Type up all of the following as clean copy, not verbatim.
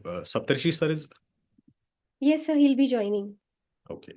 Saptarshi sir is... Yes, sir, he'll be joining. Okay.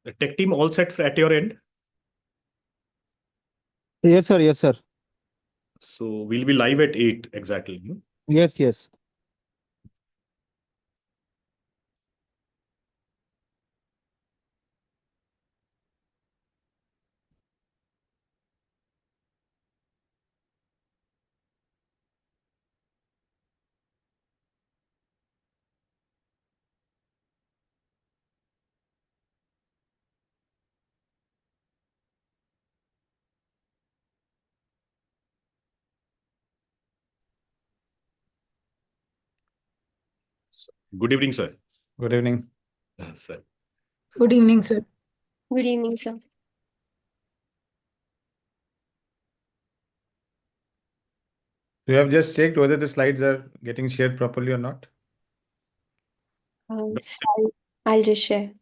The tech team all set at your end? Yes, sir. Yes, sir. So we'll be live at 8 exactly. Yes, yes. Good evening, sir. Good evening. Sir. Good evening, sir. Good evening, sir. You have just checked whether the slides are getting shared properly or not? So I'll just share.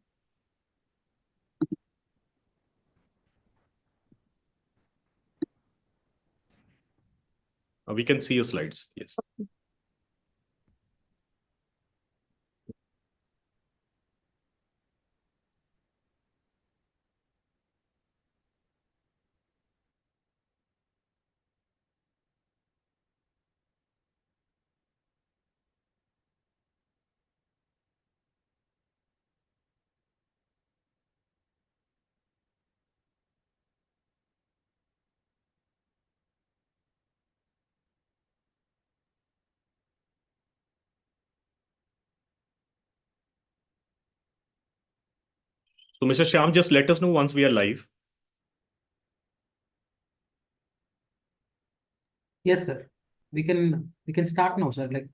We can see your slides. Yes. So, Mr. Shyam, just let us know once we are live. Yes, sir. We can start now, sir. Like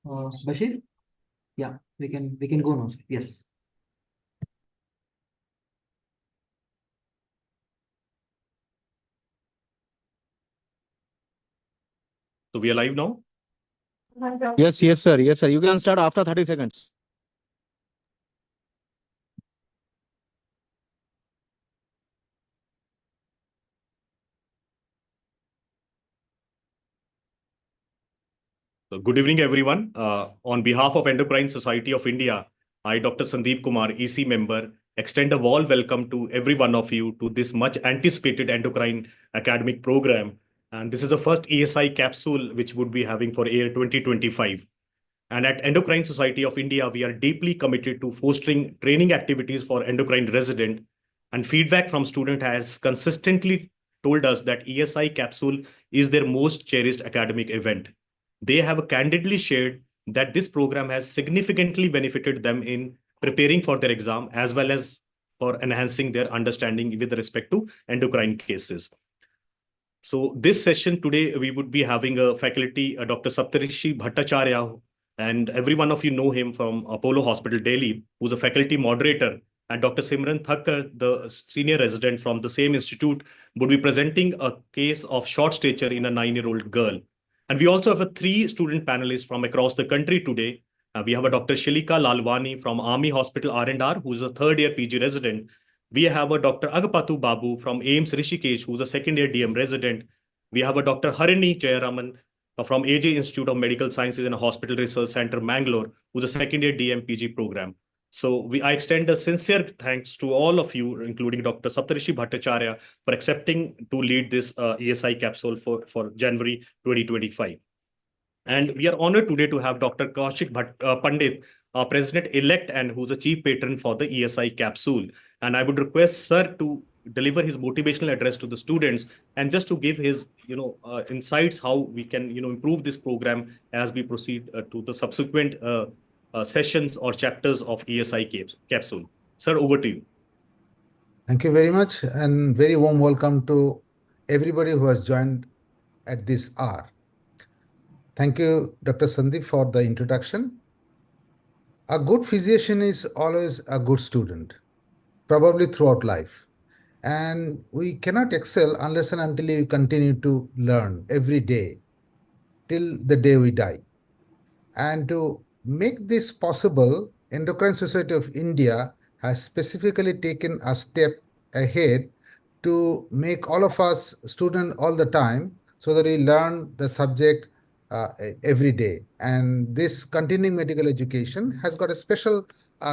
Bashir? Yeah, we can go now, sir. Yes. So we are live now? Yes, yes, sir. Yes, sir. You can start after 30 seconds. So good evening, everyone. On behalf of Endocrine Society of India, I, Dr. Sandeep Kumar, EC member, extend a warm welcome to every one of you to this much anticipated endocrine academic program. And this is the first ESI capsule which would be having for year 2025. And at Endocrine Society of India, we are deeply committed to fostering training activities for endocrine resident. And feedback from students has consistently told us that ESI capsule is their most cherished academic event. They have candidly shared that this program has significantly benefited them in preparing for their exam as well as for enhancing their understanding with respect to endocrine cases. So this session today, we would be having a faculty, Dr. Saptarishi Bhattacharya, and every one of you know him from Apollo Hospital, Delhi, who's a faculty moderator, and Dr. Simran Thakkar, the senior resident from the same institute, would be presenting a case of short stature in a 9-year-old girl. And we also have 3 student panelists from across the country today. We have a Dr. Shilika Lalwani from Army Hospital R&R, who's a 3rd-year PG resident. We have a Dr. Agapathu Babu from AIMS Rishikesh, who's a 2nd-year DM resident. We have a Dr. Harini Jayaraman from AJ Institute of Medical Sciences and Hospital Research Center, Mangalore, who's a 2nd-year DM PG program. So I extend a sincere thanks to all of you, including Dr. Saptarishi Bhattacharya, for accepting to lead this ESI capsule for January 2025. And we are honored today to have Dr. Kaushik Pandit, President-elect, and who's a chief patron for the ESI capsule. And I would request Sir to deliver his motivational address to the students and just to give his insights how we can improve this program as we proceed to the subsequent sessions or chapters of ESI capsule. Sir, over to you. Thank you very much, and very warm welcome to everybody who has joined at this hour. Thank you, Dr. Sandeep, for the introduction. A good physician is always a good student, probably throughout life. And we cannot excel unless and until we continue to learn every day till the day we die. And to make this possible, Endocrine Society of India has specifically taken a step ahead to make all of us student all the time so that we learn the subject every day. And this continuing medical education has got a special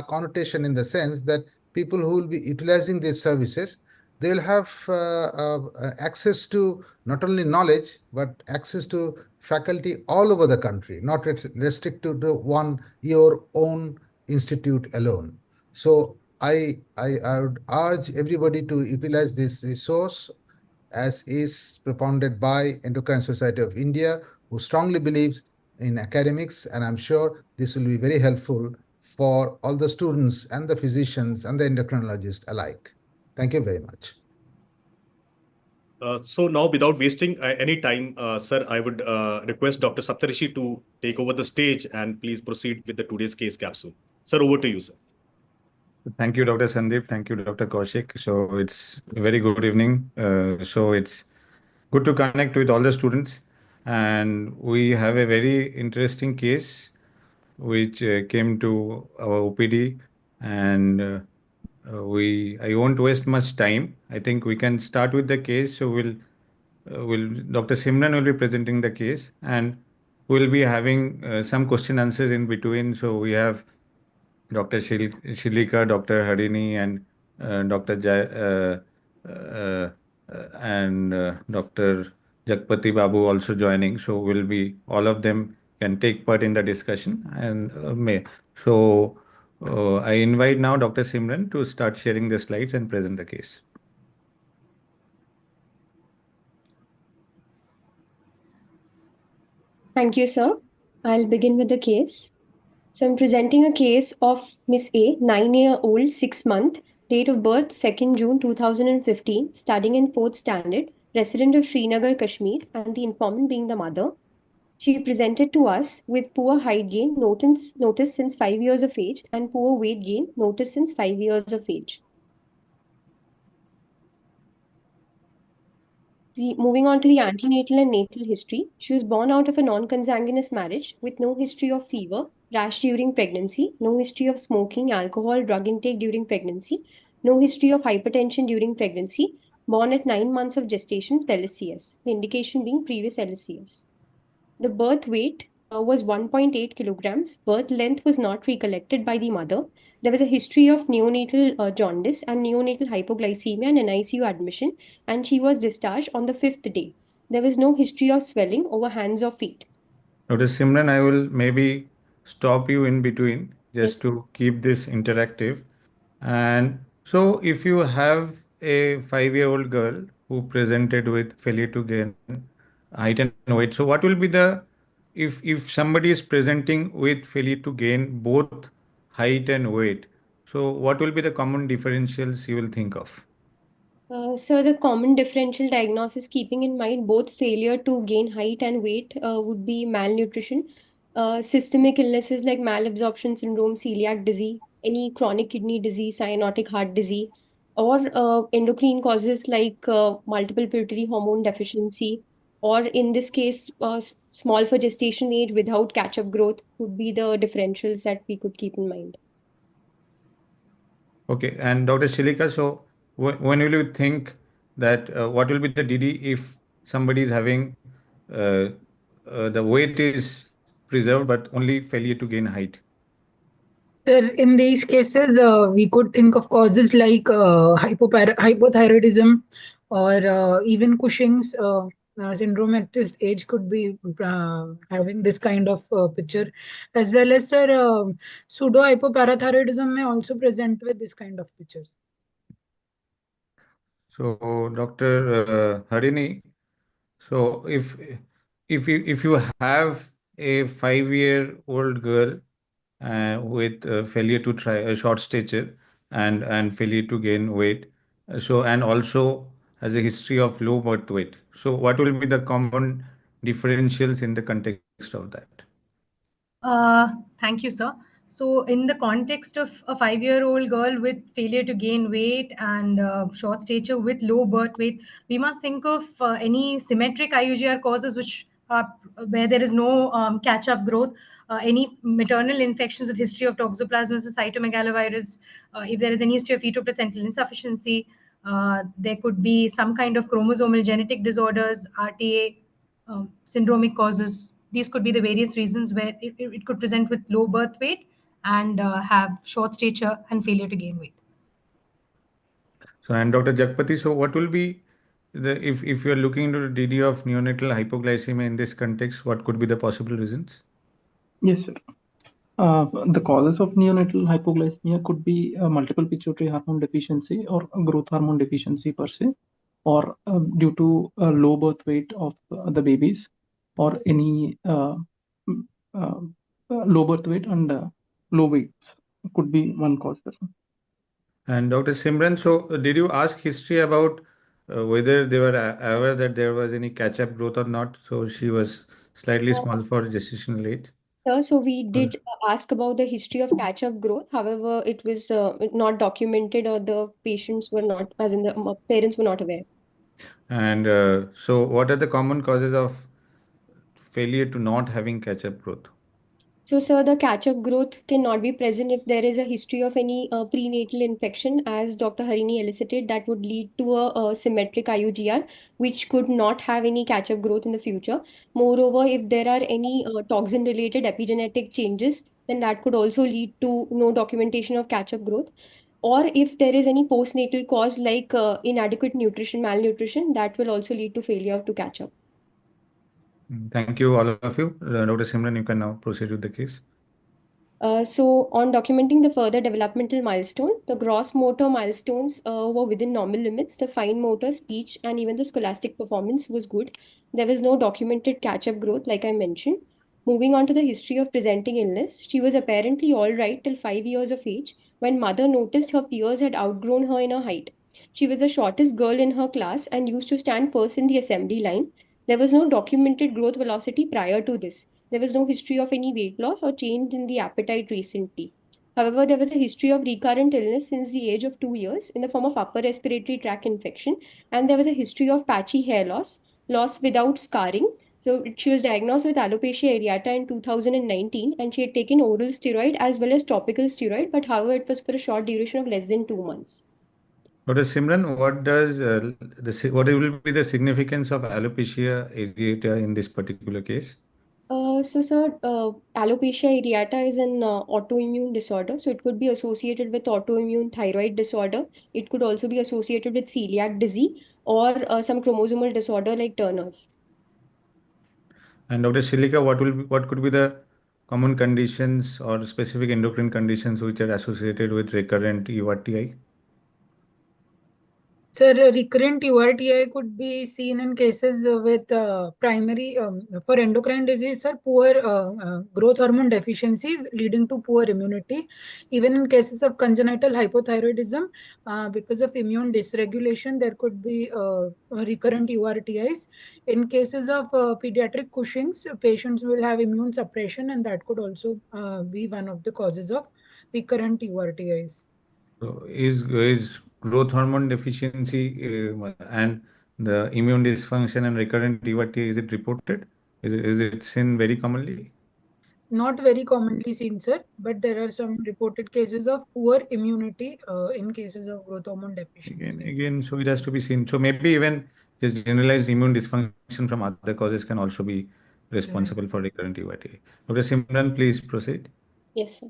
connotation in the sense that people who will be utilizing these services, they will have access to not only knowledge, but access to faculty all over the country, not restricted to one, your own institute alone. So I would urge everybody to utilize this resource as is propounded by Endocrine Society of India, who strongly believes in academics, and I'm sure this will be very helpful for all the students and the physicians and the endocrinologists alike. Thank you very much. So now, without wasting any time, sir, I would request Dr. Saptarishi to take over the stage and please proceed with the today's case capsule. Sir, over to you, sir. Thank you, Dr. Sandeep. Thank you, Dr. Kaushik. So it's a very good evening. So it's good to connect with all the students. And we have a very interesting case which came to our OPD. And I won't waste much time. I think we can start with the case. So Dr. Simran will be presenting the case, and we'll be having some question answers in between. So we have Dr. Shilika, Dr. Harini, and Dr. Dr. Jagpati Babu also joining. So all of them can take part in the discussion. And I invite now Dr. Simran to start sharing the slides and present the case. Thank you, sir. I'll begin with the case. So I'm presenting a case of Miss A, 9-year-old, 6-month, date of birth 2nd June 2015, studying in 4th standard, resident of Srinagar, Kashmir, and the informant being the mother. She presented to us with poor height gain noticed since 5 years of age and poor weight gain noticed since 5 years of age. Moving on to the antenatal and natal history, she was born out of a non-consanguineous marriage with no history of fever, rash during pregnancy, no history of smoking, alcohol, drug intake during pregnancy, no history of hypertension during pregnancy, born at 9 months of gestation with LSCS, the indication being previous LSCS. The birth weight was 1.8 kilograms. Birth length was not recollected by the mother. There was a history of neonatal jaundice and neonatal hypoglycemia and an ICU admission, and she was discharged on the 5th day. There was no history of swelling over hands or feet. Dr. Simran, I will maybe stop you in between just Yes. to keep this interactive. And so, if you have a 5-year-old girl who presented with failure to gain height and weight, so what will be if somebody is presenting with failure to gain both height and weight, so what will be the common differentials you will think of? So the common differential diagnosis, keeping in mind both failure to gain height and weight, would be malnutrition, systemic illnesses like malabsorption syndrome, celiac disease, any chronic kidney disease, cyanotic heart disease, or endocrine causes like multiple pituitary hormone deficiency, or in this case, small for gestation age without catch-up growth would be the differentials that we could keep in mind. Okay, and Dr. Shilika, so when will you think that what will be the DD if somebody is having uh, the weight is preserved but only failure to gain height? Sir, in these cases, we could think of causes like hypothyroidism or even Cushing's syndrome at this age could be having this kind of picture, as well as, sir, pseudo hypoparathyroidism may also present with this kind of pictures. So, Dr. Harini, so if you have a 5-year-old girl with failure to try a short stature and failure to gain weight, so and also has a history of low birth weight, so what will be the common differentials in the context of that? Thank you, sir. So, in the context of a 5-year-old girl with failure to gain weight and short stature with low birth weight, we must think of any symmetric IUGR causes which where there is no catch-up growth, any maternal infections with history of toxoplasmosis, cytomegalovirus, if there is any history of fetal-placental insufficiency, there could be some kind of chromosomal genetic disorders, RTA, syndromic causes. These could be the various reasons where it could present with low birth weight and have short stature and failure to gain weight. So, and Dr. Jagpati, so what will be if you are looking into the DD of neonatal hypoglycemia in this context, what could be the possible reasons? Yes, sir. The causes of neonatal hypoglycemia could be multiple pituitary hormone deficiency or growth hormone deficiency per se, or due to low birth weight of the babies, or any low birth weight and low weights could be one cause. And Dr. Simran, so did you ask history about whether they were aware that there was any catch-up growth or not? So she was slightly small for gestational age. Sir, so we did ask about the history of catch-up growth. However, it was not documented, or the patients were not, as in the parents were not aware. And so what are the common causes of failure to not having catch-up growth? So, sir, the catch-up growth cannot be present if there is a history of any prenatal infection, as Dr. Harini elicited, that would lead to a symmetric IUGR, which could not have any catch-up growth in the future. Moreover, if there are any toxin-related epigenetic changes, then that could also lead to no documentation of catch-up growth. Or if there is any postnatal cause like inadequate nutrition, malnutrition, that will also lead to failure to catch up. Thank you, all of you. Dr. Simran, you can now proceed with the case. So, on documenting the further developmental milestone, the gross motor milestones were within normal limits. The fine motor, speech, and even the scholastic performance was good. There was no documented catch-up growth, like I mentioned. Moving on to the history of presenting illness, she was apparently all right till 5 years of age when mother noticed her peers had outgrown her in her height. She was the shortest girl in her class and used to stand first in the assembly line. There was no documented growth velocity prior to this. There was no history of any weight loss or change in the appetite recently. However, there was a history of recurrent illness since the age of 2 years in the form of upper respiratory tract infection, and there was a history of patchy hair loss, loss without scarring. So she was diagnosed with alopecia areata in 2019, and she had taken oral steroid as well as topical steroid, but however, it was for a short duration of less than 2 months. Dr. Simran, what will be the significance of alopecia areata in this particular case? Sir, alopecia areata is an autoimmune disorder. So, it could be associated with autoimmune thyroid disorder. It could also be associated with celiac disease or some chromosomal disorder like Turner's. And Dr. Shilika, what could be the common conditions or specific endocrine conditions which are associated with recurrent URTI? Sir, recurrent URTI could be seen in cases with primary for endocrine disease, sir, poor growth hormone deficiency leading to poor immunity. Even in cases of congenital hypothyroidism, because of immune dysregulation, there could be recurrent URTIs. In cases of pediatric Cushing's, patients will have immune suppression, and that could also be one of the causes of recurrent URTIs. So is growth hormone deficiency and the immune dysfunction and recurrent URTI, is it reported? Is it seen very commonly? Not very commonly seen, sir, but there are some reported cases of poor immunity in cases of growth hormone deficiency. Again, so it has to be seen. So maybe even just generalized immune dysfunction from other causes can also be responsible for recurrent URTI. Dr. Simran, please proceed. Yes, sir.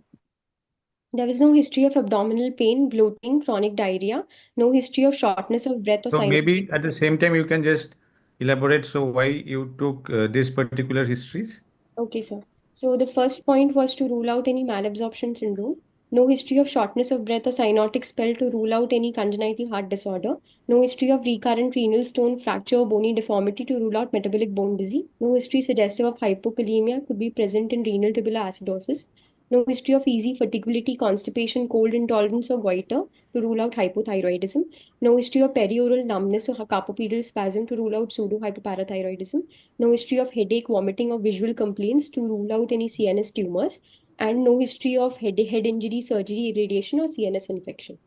There was no history of abdominal pain, bloating, chronic diarrhea, no history of shortness of breath or So sinus. maybe at the same time you can just elaborate. So why you took this particular histories? Okay, sir. So the first point was to rule out any malabsorption syndrome. No history of shortness of breath or cyanotic spell to rule out any congenital heart disorder. No history of recurrent renal stone, fracture, or bony deformity to rule out metabolic bone disease. No history suggestive of hypokalemia could be present in renal tubular acidosis. No history of easy fatiguability, constipation, cold intolerance, or goiter to rule out hypothyroidism. No history of perioral numbness or carpopedal spasm to rule out pseudo-hypoparathyroidism. No history of headache, vomiting, or visual complaints to rule out any CNS tumors. And no history of head injury, surgery, irradiation, or CNS infection.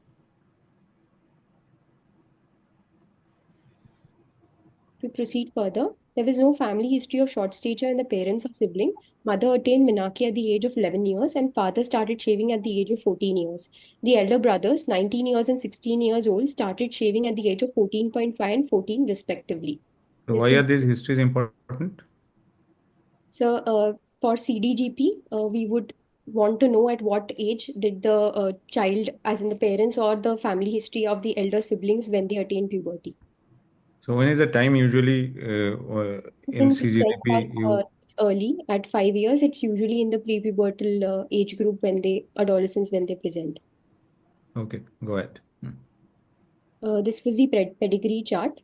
To proceed further, there was no family history of short stature in the parents or sibling. Mother attained menarche at the age of 11 years and father started shaving at the age of 14 years. The elder brothers, 19 years and 16 years old, started shaving at the age of 14.5 and 14 respectively. So This why are was these histories important? So, for CDGP, we would want to know at what age did the child, as in the parents or the family history of the elder siblings when they attain puberty. So when is the time usually in Can be checked CGDP you? early at 5 years. It's usually in the prepubertal age group adolescents when they present. Okay, go ahead. This was the pedigree chart.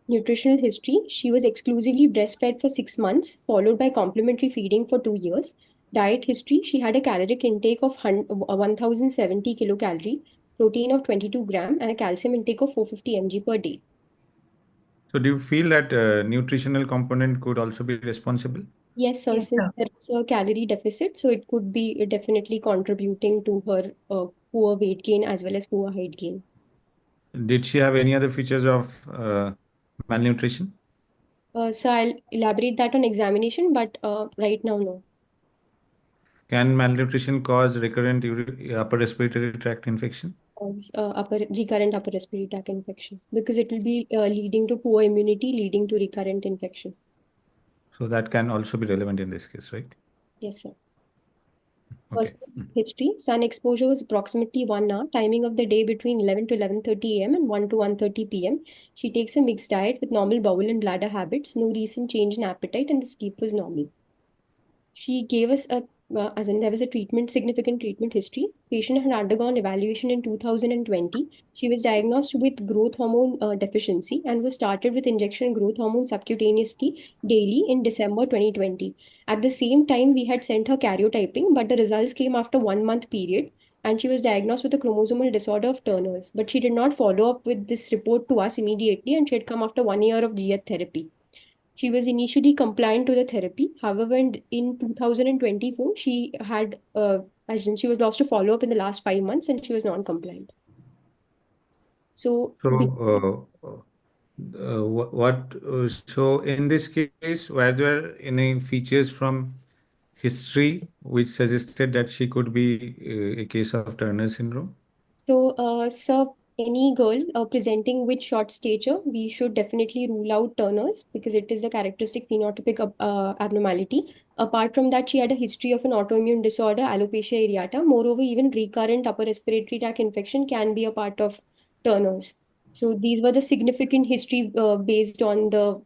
Nutritional history. She was exclusively breastfed for 6 months, followed by complementary feeding for 2 years. Diet history. She had a caloric intake of 1070 kilocalorie, protein of 22 gram, and a calcium intake of 450 mg per day. So do you feel that nutritional component could also be responsible? Yes, sir. Yes, Since sir. there is a calorie deficit, so it could be definitely contributing to her poor weight gain as well as poor height gain. Did she have any other features of malnutrition? So I'll elaborate that on examination, but right now, no. Can malnutrition cause recurrent upper respiratory tract infection? Recurrent upper respiratory tract infection because it will be leading to poor immunity, leading to recurrent infection. So that can also be relevant in this case, right? Yes, sir. Okay. Personal history. Sun exposure was approximately 1 hour. Timing of the day between 11 to 11:30 a.m. and 1 to 1:30 p.m. She takes a mixed diet with normal bowel and bladder habits. No recent change in appetite, and the sleep was normal. She gave us as in there was a significant treatment history. Patient had undergone evaluation in 2020. She was diagnosed with growth hormone deficiency and was started with injection growth hormone subcutaneously daily in December 2020. At the same time, we had sent her karyotyping, but the results came after 1 month period. And she was diagnosed with a chromosomal disorder of Turner's. But she did not follow up with this report to us immediately, and she had come after 1 year of GH therapy. She was initially compliant to the therapy. However, in 2024, she had, as in she was lost to follow up in the last 5 months and she was non-compliant. So, So in this case, were there any features from history which suggested that she could be a case of Turner syndrome? Sir, any girl presenting with short stature, we should definitely rule out Turner's because it is the characteristic phenotypic abnormality. Apart from that, she had a history of an autoimmune disorder, alopecia areata. Moreover, even recurrent upper respiratory tract infection can be a part of Turner's. So these were the significant history based on the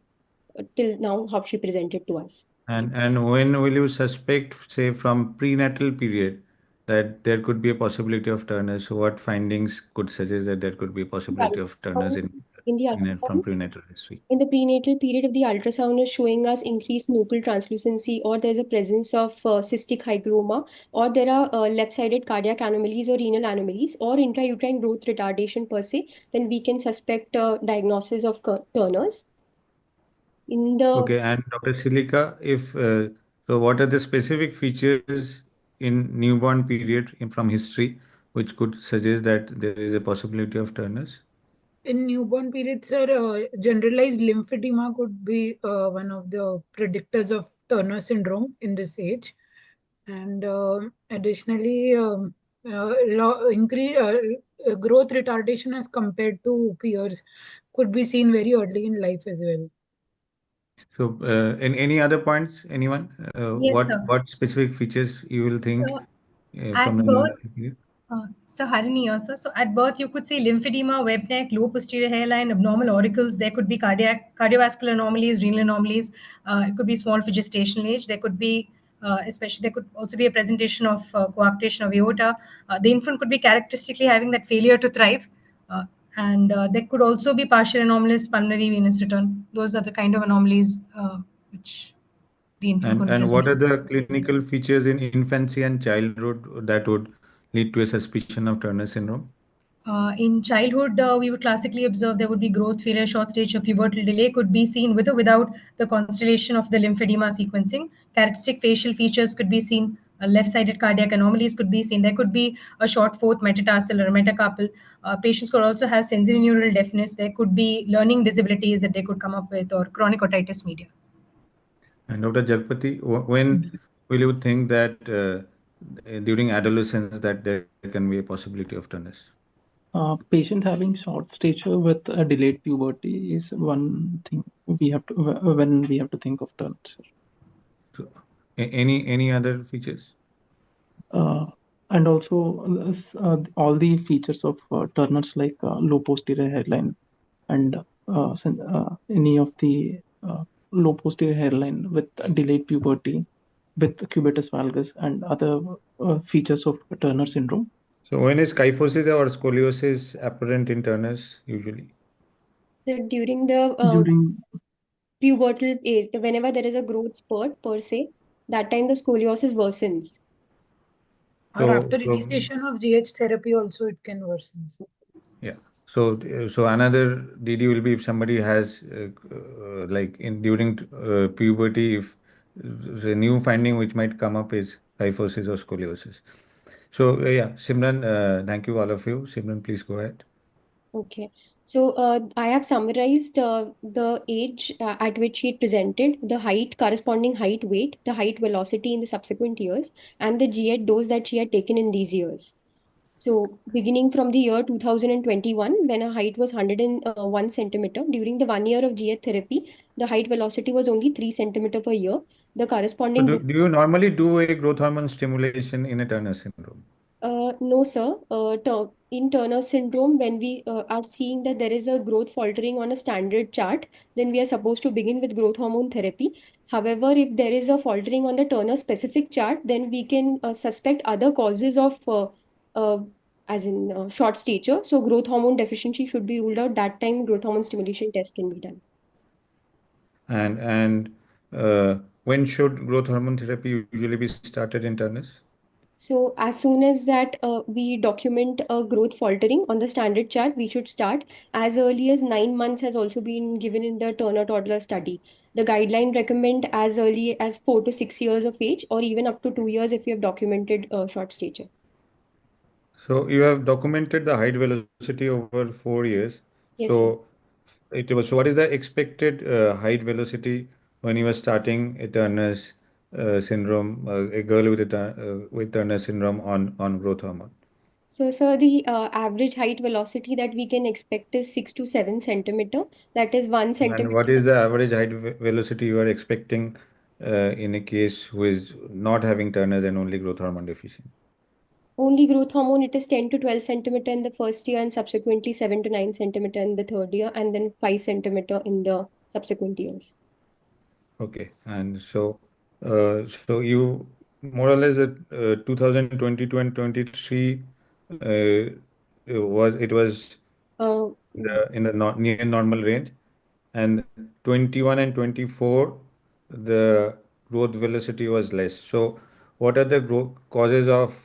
till now how she presented to us. And when will you suspect, say, from prenatal period, that there could be a possibility of Turner's? So what findings could suggest that there could be a possibility of Turner's In the from ultrasound, prenatal history? in the prenatal period of the ultrasound is showing us increased nupal translucency, or there's a presence of cystic hygroma, or there are left-sided cardiac anomalies or renal anomalies, or intrauterine growth retardation per se, then we can suspect diagnosis of Turner's. Okay, and Dr. Silica, if so, what are the specific features in newborn period from history which could suggest that there is a possibility of Turner's? In newborn period, sir, generalized lymphedema could be one of the predictors of Turner syndrome in this age. And additionally, growth retardation as compared to peers could be seen very early in life as well. So, in any other points, anyone? Yes, sir. What specific features you will think from the At newborn birth, period? so Harini also. So at birth, you could see lymphedema, web neck, low posterior hairline, abnormal auricles. There could be cardiovascular anomalies, renal anomalies. It could be small for gestational age. There could be especially there could also be a presentation of coarctation of aorta. The infant could be characteristically having that failure to thrive. And there could also be partial anomalous pulmonary venous return. Those are the kind of anomalies which the infant could And what are present. the clinical features in infancy and childhood that would lead to a suspicion of Turner syndrome? In childhood, we would classically observe there would be growth failure, short stature, pubertal delay could be seen with or without the constellation of the lymphedema sequencing. Characteristic facial features could be seen. Left-sided cardiac anomalies could be seen. There could be a short fourth metatarsal or metacarpal. Patients could also have sensorineural deafness. There could be learning disabilities that they could come up with, or chronic otitis media. And Dr. Jagpati, when will you think that during adolescence that there can be a possibility of Turner's? Patient having short stature with a delayed puberty is one thing we have to when we have to think of Turner's. So, any other features? And also all the features of Turner's like low posterior hairline and any of the low posterior hairline with delayed puberty, with cubitus valgus and other features of Turner syndrome. So when is kyphosis or scoliosis apparent in Turner's usually? So during the During pubertal age, whenever there is a growth spurt per se, that time the scoliosis worsens. Or after So initiation of GH therapy also it can worsen. yeah. So another DD will be if somebody has like in during puberty, if the new finding which might come up is kyphosis or scoliosis. So yeah, Simran, thank you all of you. Simran, please go ahead. Okay. So I have summarized the age at which she presented, the height, corresponding height, weight, the height velocity in the subsequent years, and the GH dose that she had taken in these years. So beginning from the year 2021, when her height was 101 centimeter, during the 1 year of GH therapy, the height velocity was only 3 centimeter per year. The So corresponding do you normally do a growth hormone stimulation in a Turner syndrome? No, sir. In Turner syndrome, when we are seeing that there is a growth faltering on a standard chart, then we are supposed to begin with growth hormone therapy. However, if there is a faltering on the Turner specific chart, then we can suspect other causes of, uh, as in short stature. So, growth hormone deficiency should be ruled out. That time, growth hormone stimulation test can be done. And uh, when should growth hormone therapy usually be started in Turner's? So as soon as that we document a growth faltering on the standard chart, we should start. As early as 9 months has also been given in the Turner toddler study. The guideline recommend as early as 4 to 6 years of age, or even up to 2 years if you have documented short stature. So you have documented the height velocity over 4 years. Yes, sir. So so what is the expected height velocity when you were starting a Turner's syndrome, a girl with with Turner syndrome on growth hormone? So, sir, the average height velocity that we can expect is 6 to 7 centimeter. That is one And centimeter. what is the average height velocity you are expecting in a case who is not having Turner's and only growth hormone deficient? Only growth hormone, it is 10 to 12 centimeter in the first year, and subsequently 7 to 9 centimeter in the third year, and then 5 centimeter in the subsequent years. Okay, and so you more or less 2022 and 23 it was Uh, in the near normal range, and 21 and 24 the growth velocity was less. So what are the causes of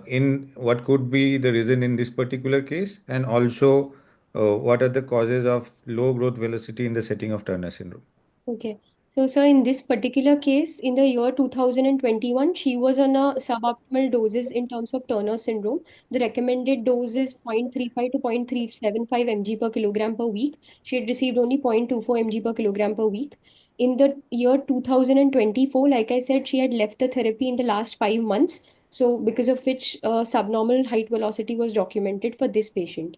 in what could be the reason in this particular case, and also what are the causes of low growth velocity in the setting of Turner syndrome? Okay. So, sir, in this particular case, in the year 2021, she was on a suboptimal doses in terms of Turner syndrome. The recommended dose is 0.35 to 0.375 mg per kilogram per week. She had received only 0.24 mg per kilogram per week. In the year 2024, like I said, she had left the therapy in the last 5 months. So, because of which subnormal height velocity was documented for this patient.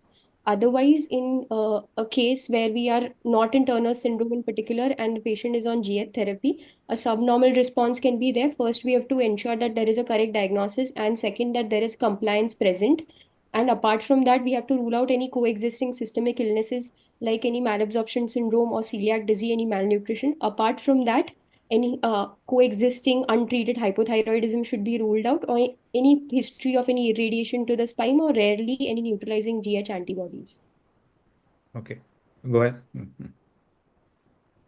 Otherwise, in a case where we are not in Turner syndrome in particular and the patient is on GH therapy, a subnormal response can be there. First, we have to ensure that there is a correct diagnosis, and second, that there is compliance present. And apart from that, we have to rule out any coexisting systemic illnesses like any malabsorption syndrome or celiac disease, any malnutrition. Apart from that, any coexisting untreated hypothyroidism should be ruled out, or any history of any irradiation to the spine, or rarely any neutralizing GH antibodies. Okay, go ahead. Mhm.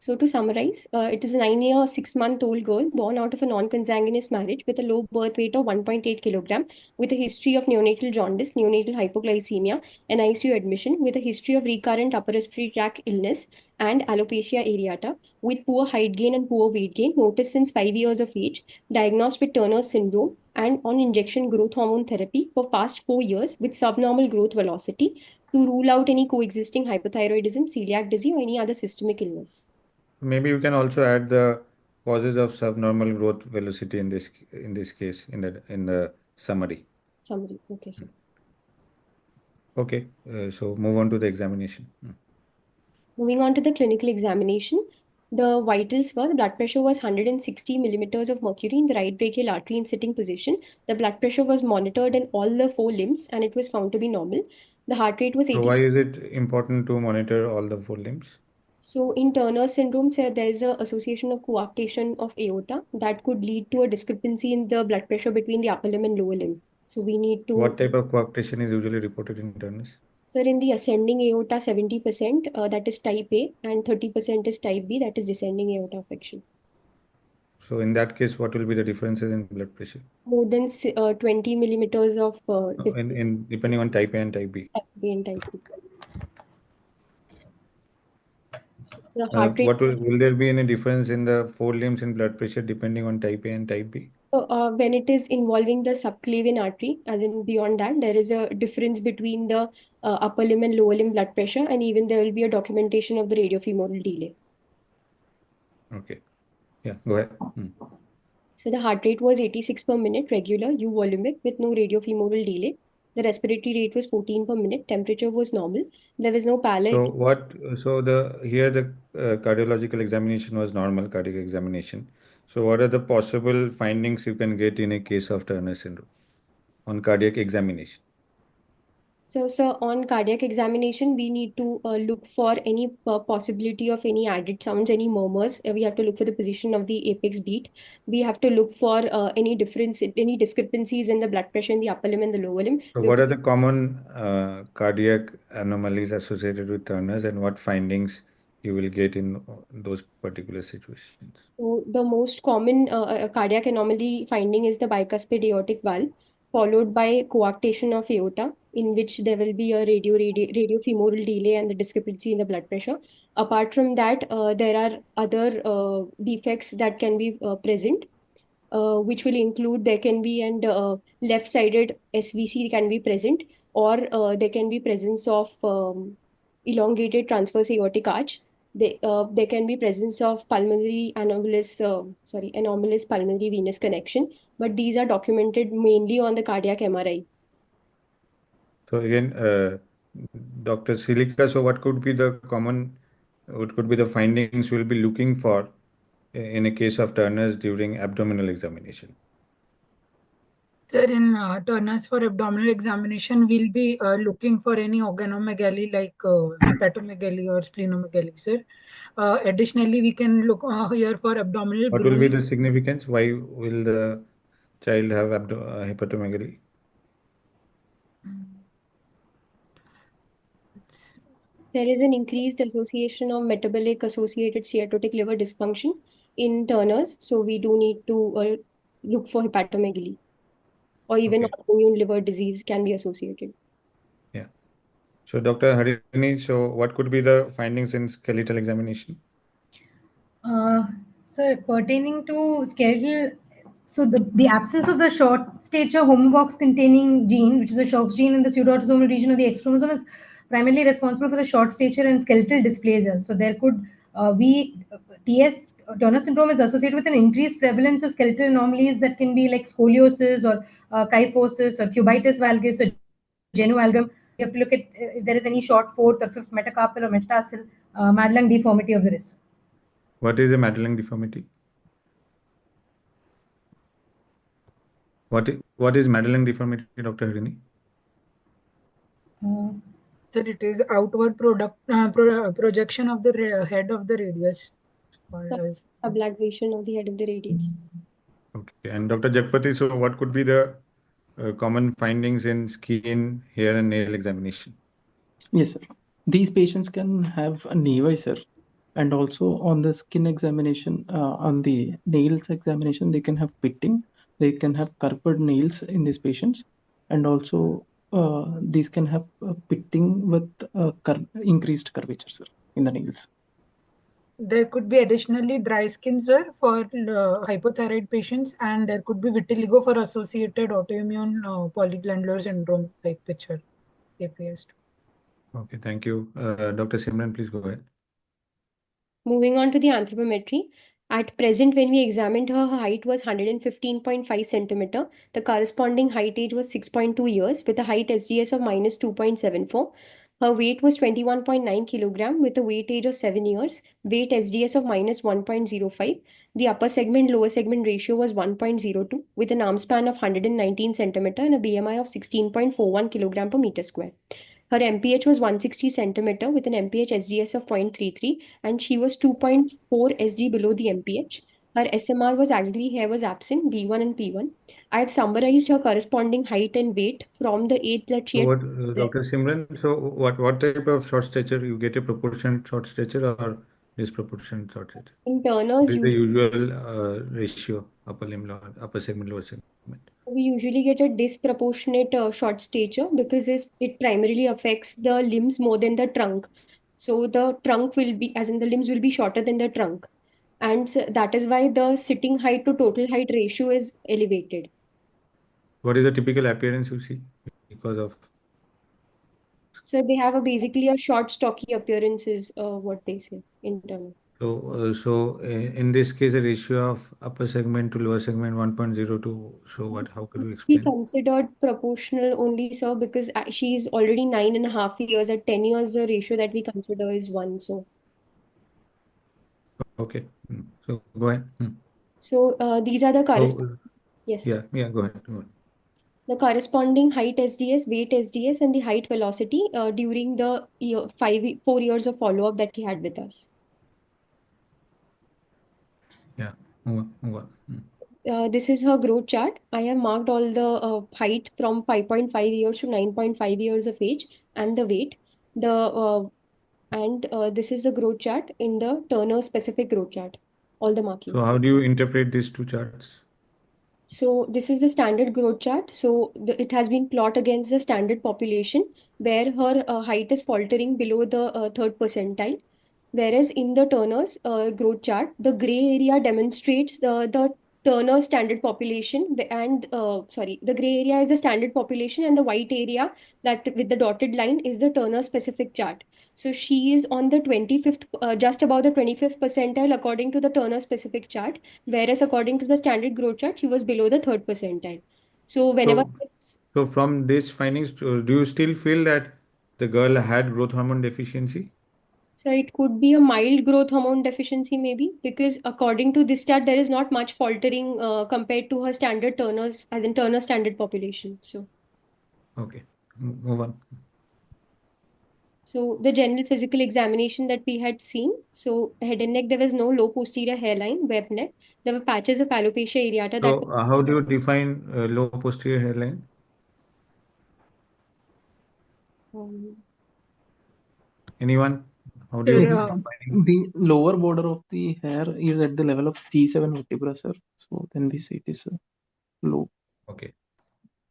So to summarize, it is a 9-year, 6-month-old girl born out of a non-consanguineous marriage with a low birth weight of 1.8 kilogram, with a history of neonatal jaundice, neonatal hypoglycemia, and ICU admission, with a history of recurrent upper respiratory tract illness and alopecia areata, with poor height gain and poor weight gain, noticed since 5 years of age, diagnosed with Turner's syndrome, and on injection growth hormone therapy for past 4 years with subnormal growth velocity, to rule out any coexisting hypothyroidism, celiac disease, or any other systemic illness. Maybe you can also add the causes of subnormal growth velocity in this case in the summary. Summary. Okay, sir. Okay, so move on to the examination. Moving on to the clinical examination, the vitals were the blood pressure was 160 millimeters of mercury in the right brachial artery in sitting position. The blood pressure was monitored in all the 4 limbs and it was found to be normal. The heart rate was So 80. why is it important to monitor all the 4 limbs? So in Turner syndrome, there is a association of coarctation of aorta that could lead to a discrepancy in the blood pressure between the upper limb and lower limb. So we need to. What type of coarctation is usually reported in Turner's? Sir, in the ascending aorta, 70%, that is type A, and 30% is type B, that is descending aorta affection. So in that case, what will be the differences in blood pressure? More than 20 millimeters of in depending on type A and type B. Type B and type B. The heart rate. Will there be any difference in the 4 limbs in blood pressure depending on type A and type B? So, when it is involving the subclavian artery, as in beyond that, there is a difference between the upper limb and lower limb blood pressure, and even there will be a documentation of the radiofemoral delay. Okay. Yeah, go ahead. So the heart rate was 86 per minute, regular, euvolumic, with no radiofemoral delay. The respiratory rate was 14 per minute. Temperature was normal. There was no pallor. So the cardiological examination was normal cardiac examination. So what are the possible findings you can get in a case of Turner syndrome on cardiac examination? So, sir, on cardiac examination, we need to look for any possibility of any added sounds, any murmurs. We have to look for the position of the apex beat. We have to look for any difference, any discrepancies in the blood pressure in the upper limb and the lower limb. So what are the common cardiac anomalies associated with Turner's, and what findings you will get in those particular situations? So the most common cardiac anomaly finding is the bicuspid aortic valve, followed by coarctation of aorta, in which there will be a radiofemoral delay and the discrepancy in the blood pressure. Apart from that, there are other defects that can be present, which will include there can be and left-sided SVC can be present, or there can be presence of elongated transverse aortic arch. There can be presence of anomalous pulmonary venous connection, but these are documented mainly on the cardiac MRI. So again, Dr. Silika, so what could be the findings we'll be looking for in a case of Turner's during abdominal examination? Sir, in Turner's for abdominal examination, we'll be looking for any organomegaly like hepatomegaly or splenomegaly, sir. Additionally, we can look here for abdominal What will be the significance? Why will the child have hepatomegaly? There is an increased association of metabolic associated steatotic liver dysfunction in Turner's, so we do need to look for hepatomegaly, or even autoimmune liver disease can be associated. Yeah. So Dr. Harini, so what could be the findings in skeletal examination? So pertaining to skeletal, so the absence of the short stature homobox containing gene, which is a SHOX gene in the pseudoautosomal region of the X chromosome, is primarily responsible for the short stature and skeletal dysplasia. So there could be Turner syndrome is associated with an increased prevalence of skeletal anomalies that can be like scoliosis or kyphosis or cubitus valgus or genualgum. You have to look at if there is any short fourth or fifth metacarpal or metatarsal Madelung deformity of the wrist. What is a Madelung deformity? What is Madelung deformity, Dr. Harini? Sir, it is outward projection of the head of the radius. called as. Ablation of the head of the radius. Okay. And Dr. Jagpati, so what could be the common findings in skin, hair, and nail examination? Yes, sir. These patients can have a nevisor, and also on the skin examination, on the nails examination, they can have pitting, they can have curved nails in these patients, and also these can have pitting with increased curvature, sir, in the nails. There could be additionally dry skin, sir, for hypothyroid patients, and there could be vitiligo for associated autoimmune polyglandular syndrome like picture APS. Okay, thank you. Dr. Simran, please go ahead. Moving on to the anthropometry. At present, when we examined her, her height was 115.5 centimeter. The corresponding height age was 6.2 years with a height SDS of minus 2.74. Her weight was 21.9 kilogram with a weight age of 7 years. Weight SDS of minus 1.05. The upper segment lower segment ratio was 1.02 with an arm span of 119 centimeter and a BMI of 16.41 kilogram per meter square. Her MPH was 160 centimeter with an MPH SDS of 0.33 and she was 2.4 SD below the MPH. Her SMR was axillary hair was absent, B1 and P1. I have summarized her corresponding height and weight from the age that she So had. what, Dr. Simran, so what type of short stature you get, a proportionate short stature or disproportionate short stature? In What Turner's, is the usual ratio, upper limb, upper segment, lower segment? we usually get a disproportionate short stature because it primarily affects the limbs more than the trunk. So the trunk will be, as in the limbs will be shorter than the trunk. And that is why the sitting height to total height ratio is elevated. What is the typical appearance you see because of? So they have basically a short, stocky appearance is what they say in terms. So in this case, a ratio of upper segment to lower segment 1.02. So how could we We explain? considered proportional only, sir, because she is already 9.5 years. At 10 years, the ratio that we consider is 1. So, Okay. So go ahead. so these are the corresponding. So Yes. yeah, go ahead. Go ahead. The corresponding height SDS, weight SDS, and the height velocity during the 4 years of follow-up that he had with us. Yeah, move on. This is her growth chart. I have marked all the height from 5.5 years to 9.5 years of age and the weight. This is the growth chart in the Turner specific growth chart. All the So markings. how do you interpret these two charts? So this is the standard growth chart. So it has been plot against the standard population where her height is faltering below the third percentile. Whereas in the Turner's growth chart, the gray area demonstrates the Turner standard population the gray area is the standard population and the white area that with the dotted line is the Turner specific chart. So she is on the 25th, just above the 25th percentile according to the Turner specific chart, whereas according to the standard growth chart, she was below the third percentile. So whenever So from these findings, do you still feel that the girl had growth hormone deficiency? So it could be a mild growth hormone deficiency maybe because according to this chart, there is not much faltering compared to her standard Turner's, as in Turner standard population. So. Okay, move on. So the general physical examination that we had seen, so head and neck, there was no low posterior hairline, web neck. There were patches of alopecia areata that. So how do you define low posterior hairline? Um, Anyone? How do you define? The lower border of the hair is at the level of C7 vertebra, sir. So then we say it is low. Okay.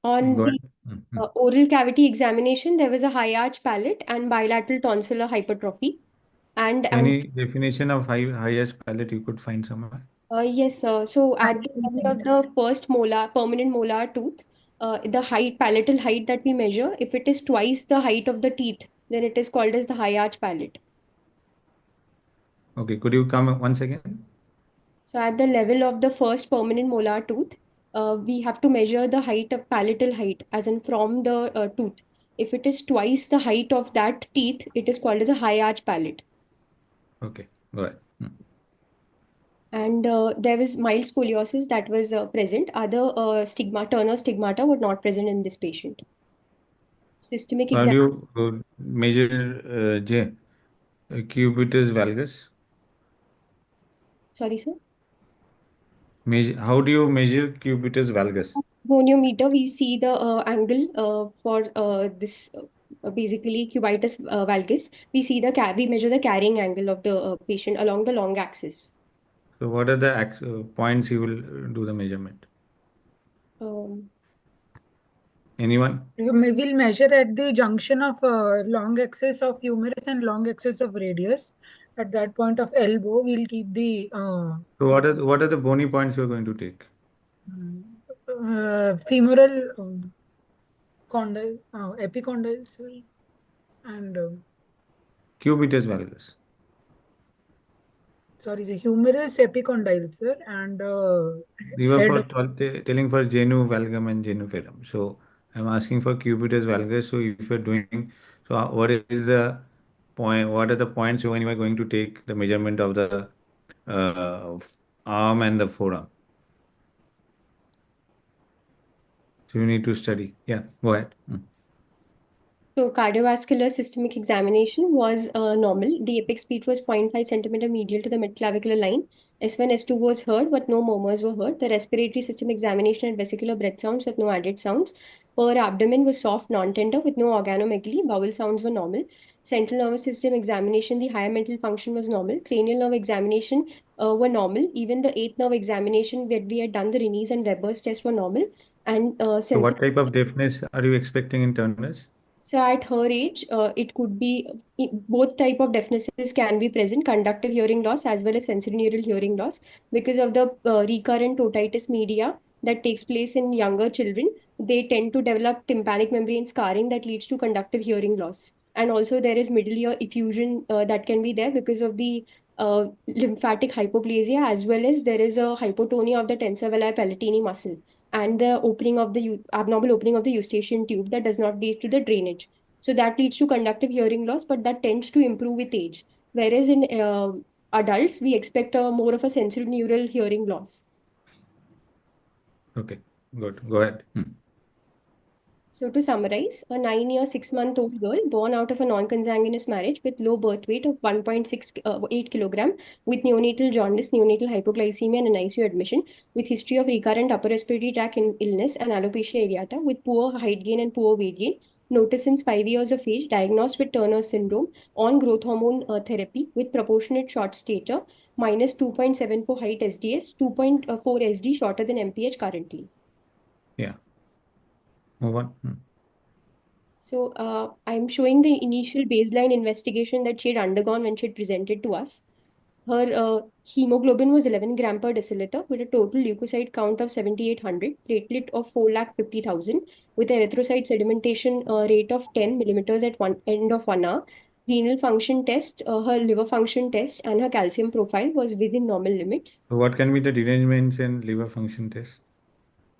On Go the ahead. oral cavity examination, there was a high arch palate and bilateral tonsillar hypertrophy. And Any definition of highest palate you could find somewhere? yes, sir. So at the level of the first molar, permanent molar tooth, the height, palatal height that we measure, if it is twice the height of the teeth, then it is called as the high arch palate. Okay, could you come once again? So at the level of the first permanent molar tooth, we have to measure the height of palatal height, as in from the tooth. If it is twice the height of that teeth, it is called as a high arch palate. Okay, go ahead. And there was mild scoliosis that was present. Other Turner stigmata were not present in this patient. Systemic How do exam. you measure cubitus valgus? Sorry, sir. How do you measure cubitus valgus? Goniometer, we see the angle for this basically cubitus valgus. We see we measure the carrying angle of the patient along the long axis. So what are the points you will do the measurement? Um, Anyone? We will measure at the junction of long axis of humerus and long axis of radius. At that point of elbow, we'll keep the So what are the bony points you are going to take? femoral condyle, epicondyles, and Cubitus valgus. sorry, the humerus epicondyles, sir, and You were head. telling for genu valgum and genu pedum. So I'm asking for cubitus valgus. So if you're doing, so what is the point? What are the points when you are going to take the measurement of the arm and the forearm? So you need to study. Yeah, go ahead. So cardiovascular systemic examination was normal. The apex beat was 0.5 centimeter medial to the mid-clavicular line. S1, S2 was heard, but no murmurs were heard. The respiratory system examination and vesicular breath sounds with no added sounds. Per abdomen was soft, non-tender with no organomegaly. Bowel sounds were normal. Central nervous system examination, the higher mental function was normal. Cranial nerve examination were normal. Even the eighth nerve examination where we had done the Rennie's and Weber's test were normal. And So what type of deafness are you expecting in Turner's? so at her age, it could be both type of deafnesses can be present, conductive hearing loss as well as sensorineural hearing loss because of the recurrent otitis media that takes place in younger children. They tend to develop tympanic membrane scarring that leads to conductive hearing loss. And also there is middle ear effusion that can be there because of the lymphatic hypoplasia as well as there is a hypotonia of the tensor villi palatini muscle and the opening of the abnormal opening of the eustachian tube that does not lead to the drainage. So that leads to conductive hearing loss, but that tends to improve with age. Whereas in adults, we expect more of a sensorineural hearing loss. Okay, good. Go ahead. So to summarize, a 9-year, 6-month-old girl born out of a non-consanguineous marriage with low birth weight of 1.68 kilogram with neonatal jaundice, neonatal hypoglycemia and an ICU admission with history of recurrent upper respiratory tract illness and alopecia areata with poor height gain and poor weight gain. Noticed since 5 years of age, diagnosed with Turner syndrome, on growth hormone therapy with proportionate short stature, minus 2.74 height SDS, 2.4 SD shorter than MPH currently. Yeah. Move on. So I'm showing the initial baseline investigation that she had undergone when she had presented to us. Her hemoglobin was 11 gram per deciliter with a total leukocyte count of 7,800, platelet of 4,50,000 with erythrocyte sedimentation rate of 10 millimeters at one end of 1 hour. Renal function test, her liver function test, and her calcium profile was within normal limits. So what can be the derangements in liver function test?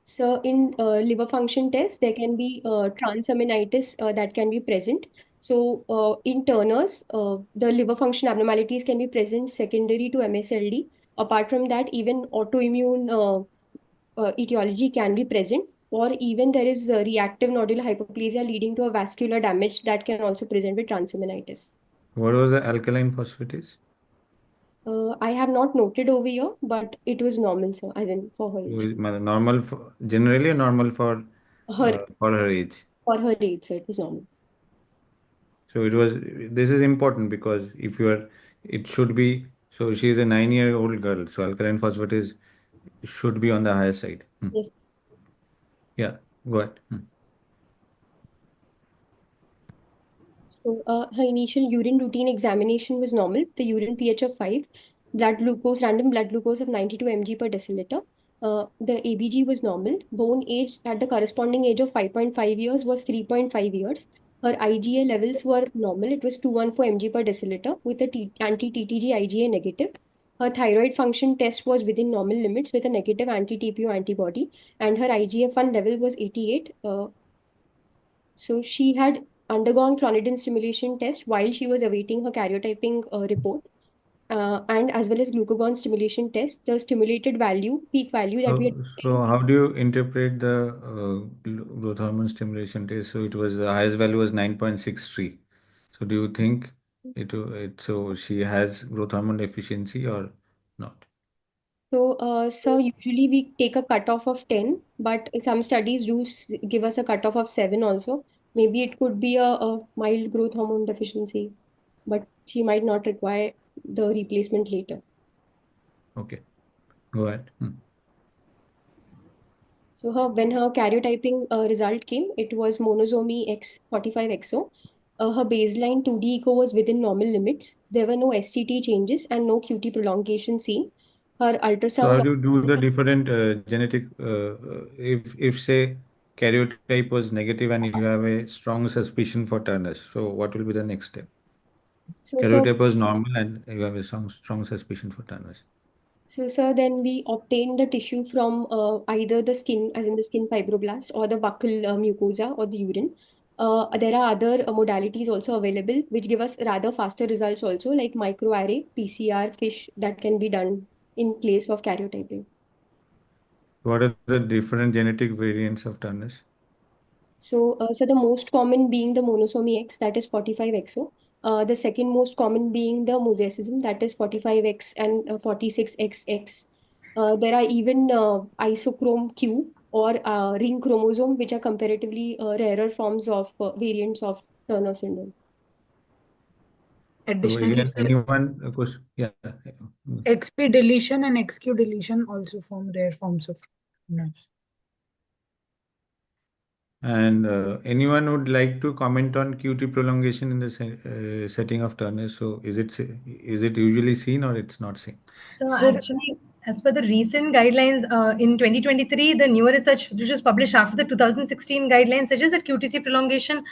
So in liver function test, there can be transaminitis that can be present. So in Turner's, the liver function abnormalities can be present secondary to MSLD. Apart from that, even autoimmune etiology can be present, or even there is reactive nodular hypoplasia leading to a vascular damage that can also present with transaminitis. What was the alkaline phosphatase? I have not noted over here, but it was normal, so as in for her age. Normal for, generally normal for Her her age. for her age, so it was normal. So it was. This is important because if you are, it should be. So she is a 9-year-old girl. So alkaline phosphatase should be on the higher side. Yes. Yeah. Go ahead. So her initial urine routine examination was normal. The urine pH of 5, blood glucose, random blood glucose of 92 mg per deciliter. The ABG was normal. Bone age at the corresponding age of 5.5 years was 3.5 years. Her IgA levels were normal. It was 214 mg per deciliter with a anti-TTG IgA negative. Her thyroid function test was within normal limits with a negative anti-TPO antibody, and her IGF-1 level was 88. So she had undergone clonidine stimulation test while she was awaiting her karyotyping report, and as well as glucagon stimulation test. The stimulated value, peak value that we had. So how do you interpret the growth hormone stimulation test? So it was the highest value was 9.63. So do you think so she has growth hormone deficiency or not? So, usually we take a cutoff of 10, but some studies do give us a cutoff of 7 also. Maybe it could be a mild growth hormone deficiency, but she might not require the replacement later. Okay, go ahead. So when her karyotyping result came, it was monosomy X45XO. Her baseline 2D echo was within normal limits. There were no STT changes and no QT prolongation seen. Her So ultrasound. how do you do the different genetic, if say karyotype was negative and you have a strong suspicion for Turner's, so what will be the next step? So, Karyotype was normal and you have a strong suspicion for Turner's. So, sir, then we obtain the tissue from either the skin, as in the skin fibroblast, or the buccal mucosa or the urine. There are other modalities also available, which give us rather faster results also, like microarray, PCR, FISH, that can be done in place of karyotyping. What are the different genetic variants of Turner's? So the most common being the monosomy X, that is 45XO. The second most common being the mosaicism, that is 45X and 46XX. There are even isochrome Q or ring chromosome, which are comparatively rarer forms of variants of Turner syndrome. So Additionally, again, sir, anyone, of course, yeah. XP deletion and XQ deletion also form rare forms of NASH. And anyone would like to comment on QT prolongation in the setting of Turner? So is it usually seen or it's not seen? So So actually, as per the recent guidelines in 2023, the newer research which was published after the 2016 guidelines suggests that QTC prolongation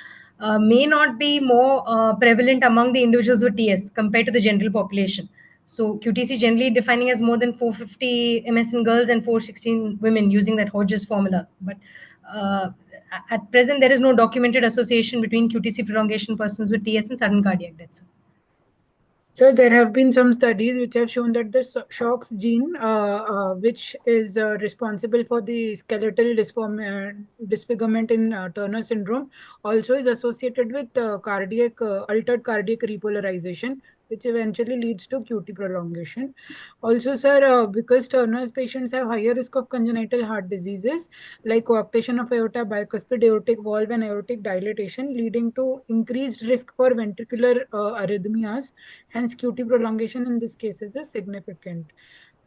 may not be more prevalent among the individuals with TS compared to the general population. So QTC generally defining as more than 450 ms in girls and 416 women using that Hodges formula. But uh, at present, there is no documented association between QTC prolongation persons with TS and sudden cardiac deaths. So there have been some studies which have shown that the SHOX gene, which is responsible for the skeletal disfigurement in Turner syndrome, also is associated with altered cardiac repolarization, which eventually leads to QT prolongation. Also, sir, because Turner's patients have higher risk of congenital heart diseases like coarctation of aorta, bicuspid aortic valve, and aortic dilatation, leading to increased risk for ventricular arrhythmias. Hence, QT prolongation in this case is significant.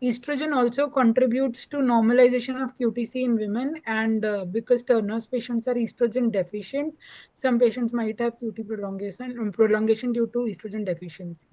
Estrogen also contributes to normalization of QTC in women, and because Turner's patients are estrogen deficient, some patients might have QT prolongation due to estrogen deficiency.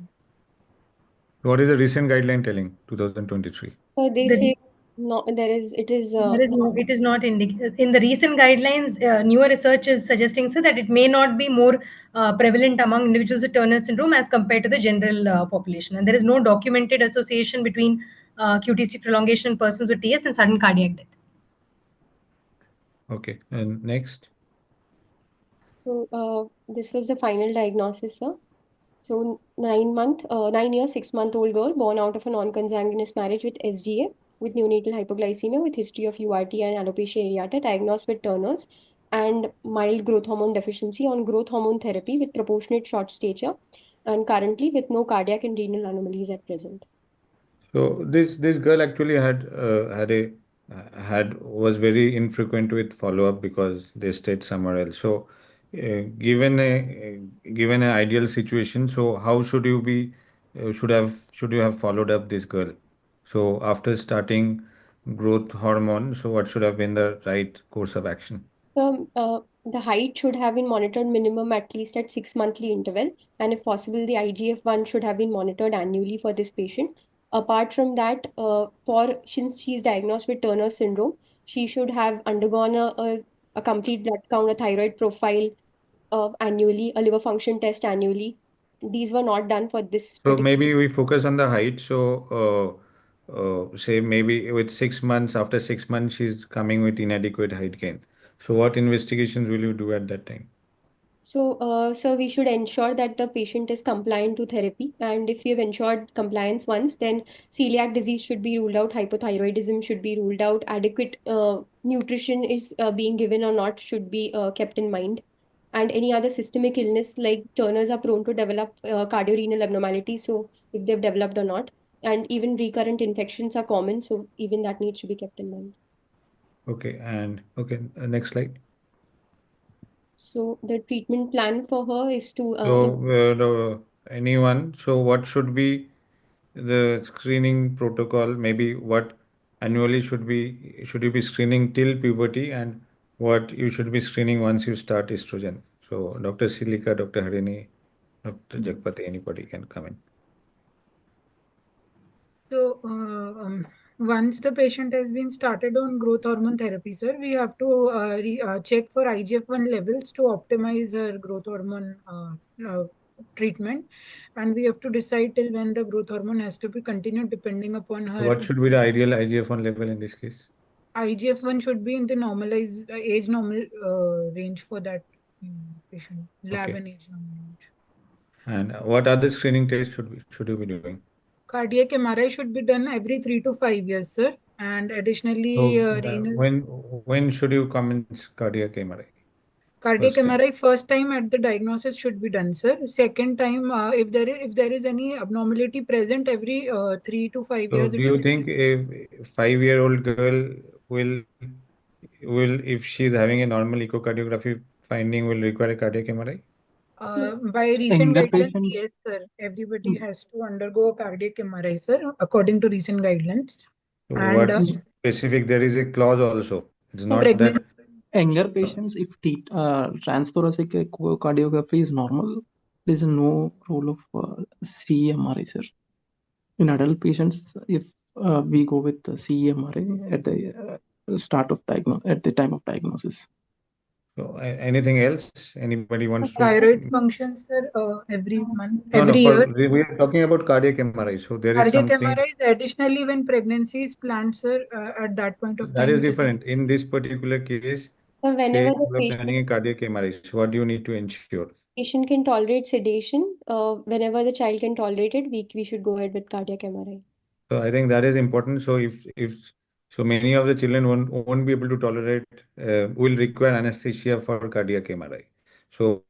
What is the recent guideline telling, 2023? So they The say no, it is There is no, it is not in the recent guidelines. Newer research is suggesting so that it may not be more prevalent among individuals with Turner syndrome as compared to the general population, and there is no documented association between QTC prolongation in persons with TS and sudden cardiac death. Okay, and next. So this was the final diagnosis, sir. So 9 year, 6-month-old girl born out of a non-consanguineous marriage with SGA, with neonatal hypoglycemia, with history of URT and alopecia areata, diagnosed with Turner's and mild growth hormone deficiency on growth hormone therapy with proportionate short stature, and currently with no cardiac and renal anomalies at present. So this girl actually had was very infrequent with follow up because they stayed somewhere else. So given an ideal situation, so how should you be should you have followed up this girl? So after starting growth hormone, so what should have been the right course of action? So, the height should have been monitored minimum at least at 6 monthly interval, and if possible, the IGF-1 should have been monitored annually for this patient. Apart from that, since she is diagnosed with Turner syndrome, she should have undergone a complete blood count, a thyroid profile annually, a liver function test annually. These were not done for this So particular. maybe we focus on the height. So say maybe with 6 months, after 6 months, she's coming with inadequate height gain. So what investigations will you do at that time? So we should ensure that the patient is compliant to therapy. And if we have ensured compliance once, then celiac disease should be ruled out, hypothyroidism should be ruled out, adequate nutrition is being given or not should be kept in mind. And any other systemic illness like Turners are prone to develop cardiorenal abnormalities, so if they've developed or not. and even recurrent infections are common, so even that needs to be kept in mind. Okay, and next slide. So the treatment plan for her is to So what should be the screening protocol? Maybe what annually should you be screening till puberty, and what you should be screening once you start estrogen? So Dr. Silika, Dr. Harini, Dr. Jagpati, anybody can come in. So, once the patient has been started on growth hormone therapy, sir, we have to check for IGF-1 levels to optimize her growth hormone treatment, and we have to decide till when the growth hormone has to be continued depending upon her. What should be the ideal IGF-1 level in this case? IGF-1 should be in the normalized age normal range for that patient, lab Okay. and age normal range. And what other screening tests should you be doing? Cardiac MRI should be done every 3 to 5 years, sir. And additionally, When should you commence cardiac MRI? cardiac First time. MRI first time at the diagnosis should be done, sir. Second time, if there is any abnormality present, every 3 to 5 So years. do you think a 5-year-old girl will if she's having a normal echocardiography finding will require a cardiac MRI? By recent Younger guidelines, patients, yes, sir. Everybody has to undergo a cardiac MRI, sir, according to recent guidelines. So And what specific? There is a clause also. It's for not pregnant, that. younger patients, if transthoracic echocardiography is normal, there is no role of CMRI, sir. In adult patients, if we go with the CMRI at the at the time of diagnosis. So anything else? Anybody wants to? thyroid functions, sir, every month, No, every for year. we are talking about cardiac MRI. So there is Cardiac something MRI is additionally when pregnancy is planned, sir. At that point of that time, is it is different. In this particular case, So say whenever the you are planning a cardiac MRI. So what do you need to ensure? patient can tolerate sedation, whenever the child can tolerate it, we should go ahead with cardiac MRI. So I think that is important. So if so many of the children won't be able to tolerate, will require anesthesia for cardiac MRI. So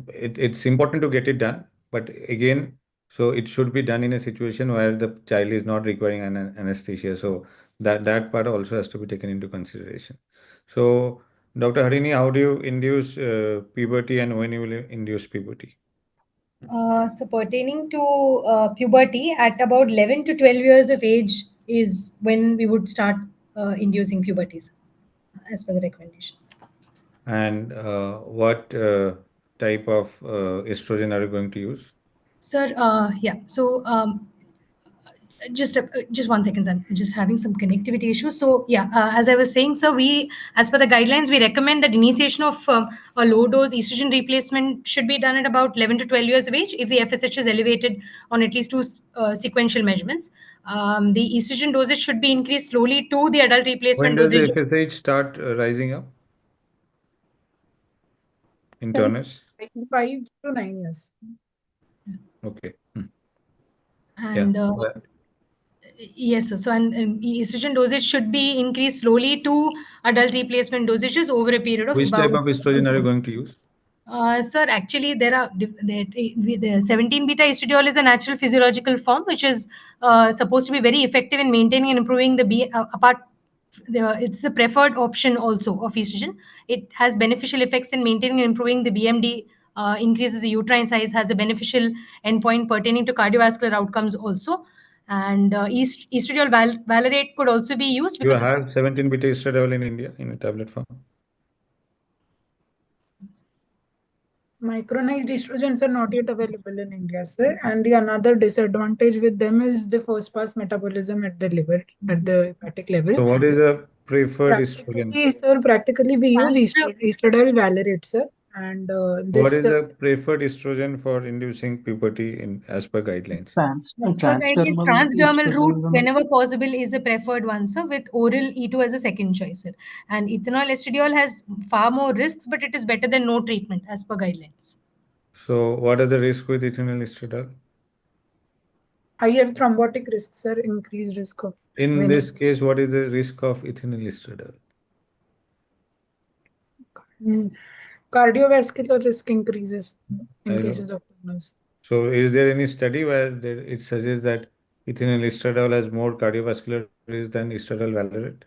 it's important to get it done, but again, so it should be done in a situation where the child is not requiring an anesthesia. So that part also has to be taken into consideration. So Dr. Harini, how do you induce puberty, and when you will induce puberty? So pertaining to puberty, at about 11 to 12 years of age is when we would start inducing puberties, as per the recommendation. And what type of estrogen are you going to use? Sir, yeah. So just 1 second, sir. I'm just having some connectivity issues. So yeah, as I was saying, sir, we, as per the guidelines, we recommend that initiation of a low dose estrogen replacement should be done at about 11 to 12 years of age if the FSH is elevated on at least two sequential measurements. The estrogen dosage should be increased slowly to the adult When replacement does the dosage. FSH start rising up in turners? 5 to 9 years. Okay. And Yeah. yes, sir. So, and estrogen dosage should be increased slowly to adult replacement dosages over a period of Which about. type of estrogen are you going to use? Sir, actually, there are the 17 beta estradiol is a natural physiological form which is supposed to be very effective in maintaining and improving the apart. It's the preferred option also of estrogen. It has beneficial effects in maintaining and improving the BMD. Increases the uterine size, has a beneficial endpoint pertaining to cardiovascular outcomes also. And estradiol valerate could also be used You because have 17 beta estradiol in India in a tablet form. Micronized estrogens are not yet available in India, sir. And the another disadvantage with them is the first pass metabolism at the liver, at the hepatic level. So what is the preferred estrogen? Practically we use estradiol valerate, sir. And What is the preferred estrogen for inducing puberty in as per guidelines? as per guidelines, transdermal route, whenever possible, is a preferred one, sir, with oral E2 as a second choice, sir. And ethanol estradiol has far more risks, but it is better than no treatment as per guidelines. So what are the risks with ethanol estradiol? Higher thrombotic risk, sir, increased risk of. In this case, what is the risk of ethanol estradiol? Cardiovascular risk increases in cases of pregnancy. So is there any study where it suggests that ethinyl estradiol has more cardiovascular risk than estradiol valerate?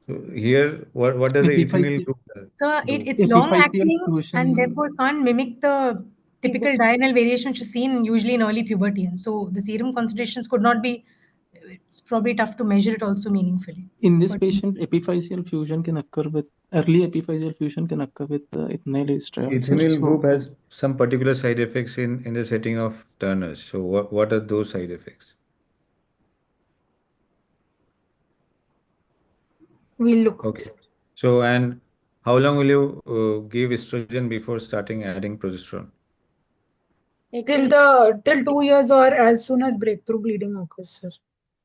So here, what does the ethinyl group So do? it's long Epiphyseal acting fusion. and therefore can't mimic the typical diurnal variation which is seen usually in early puberty. And so the serum concentrations could not be, it's probably tough to measure it also meaningfully. In this But patient, epiphyseal fusion can occur with early epiphyseal fusion can occur with ethinyl estradiol. Ethinyl group has some particular side effects in the setting of Turner's. So what are those side effects? We'll look. Okay. So, and how long will you give estrogen before starting adding progesterone? Till 2 years or as soon as breakthrough bleeding occurs, sir.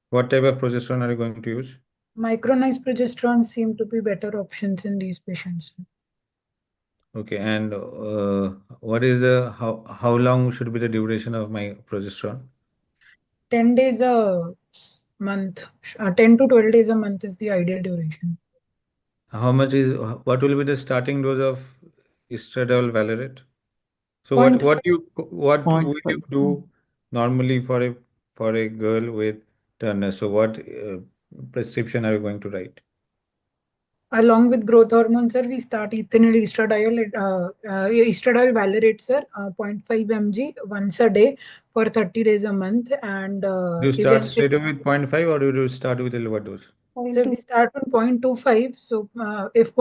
What type of progesterone are you going to use? Micronized progesterones seem to be better options in these patients. Okay, and what is how long should be the duration of my progesterone? 10 days a month, 10 to 12 days a month is the ideal duration. What will be the starting dose of estradiol valerate? So Point what will you 0.5. do normally for a girl with Turner? So what prescription are you going to write? Along with growth hormone, sir, we start ethinyl estradiol valerate, sir, 0.5 mg once a day for 30 days a month. And Do you start straight away with 0.5 or do you start with a lower dose? so we start on 0.25. So if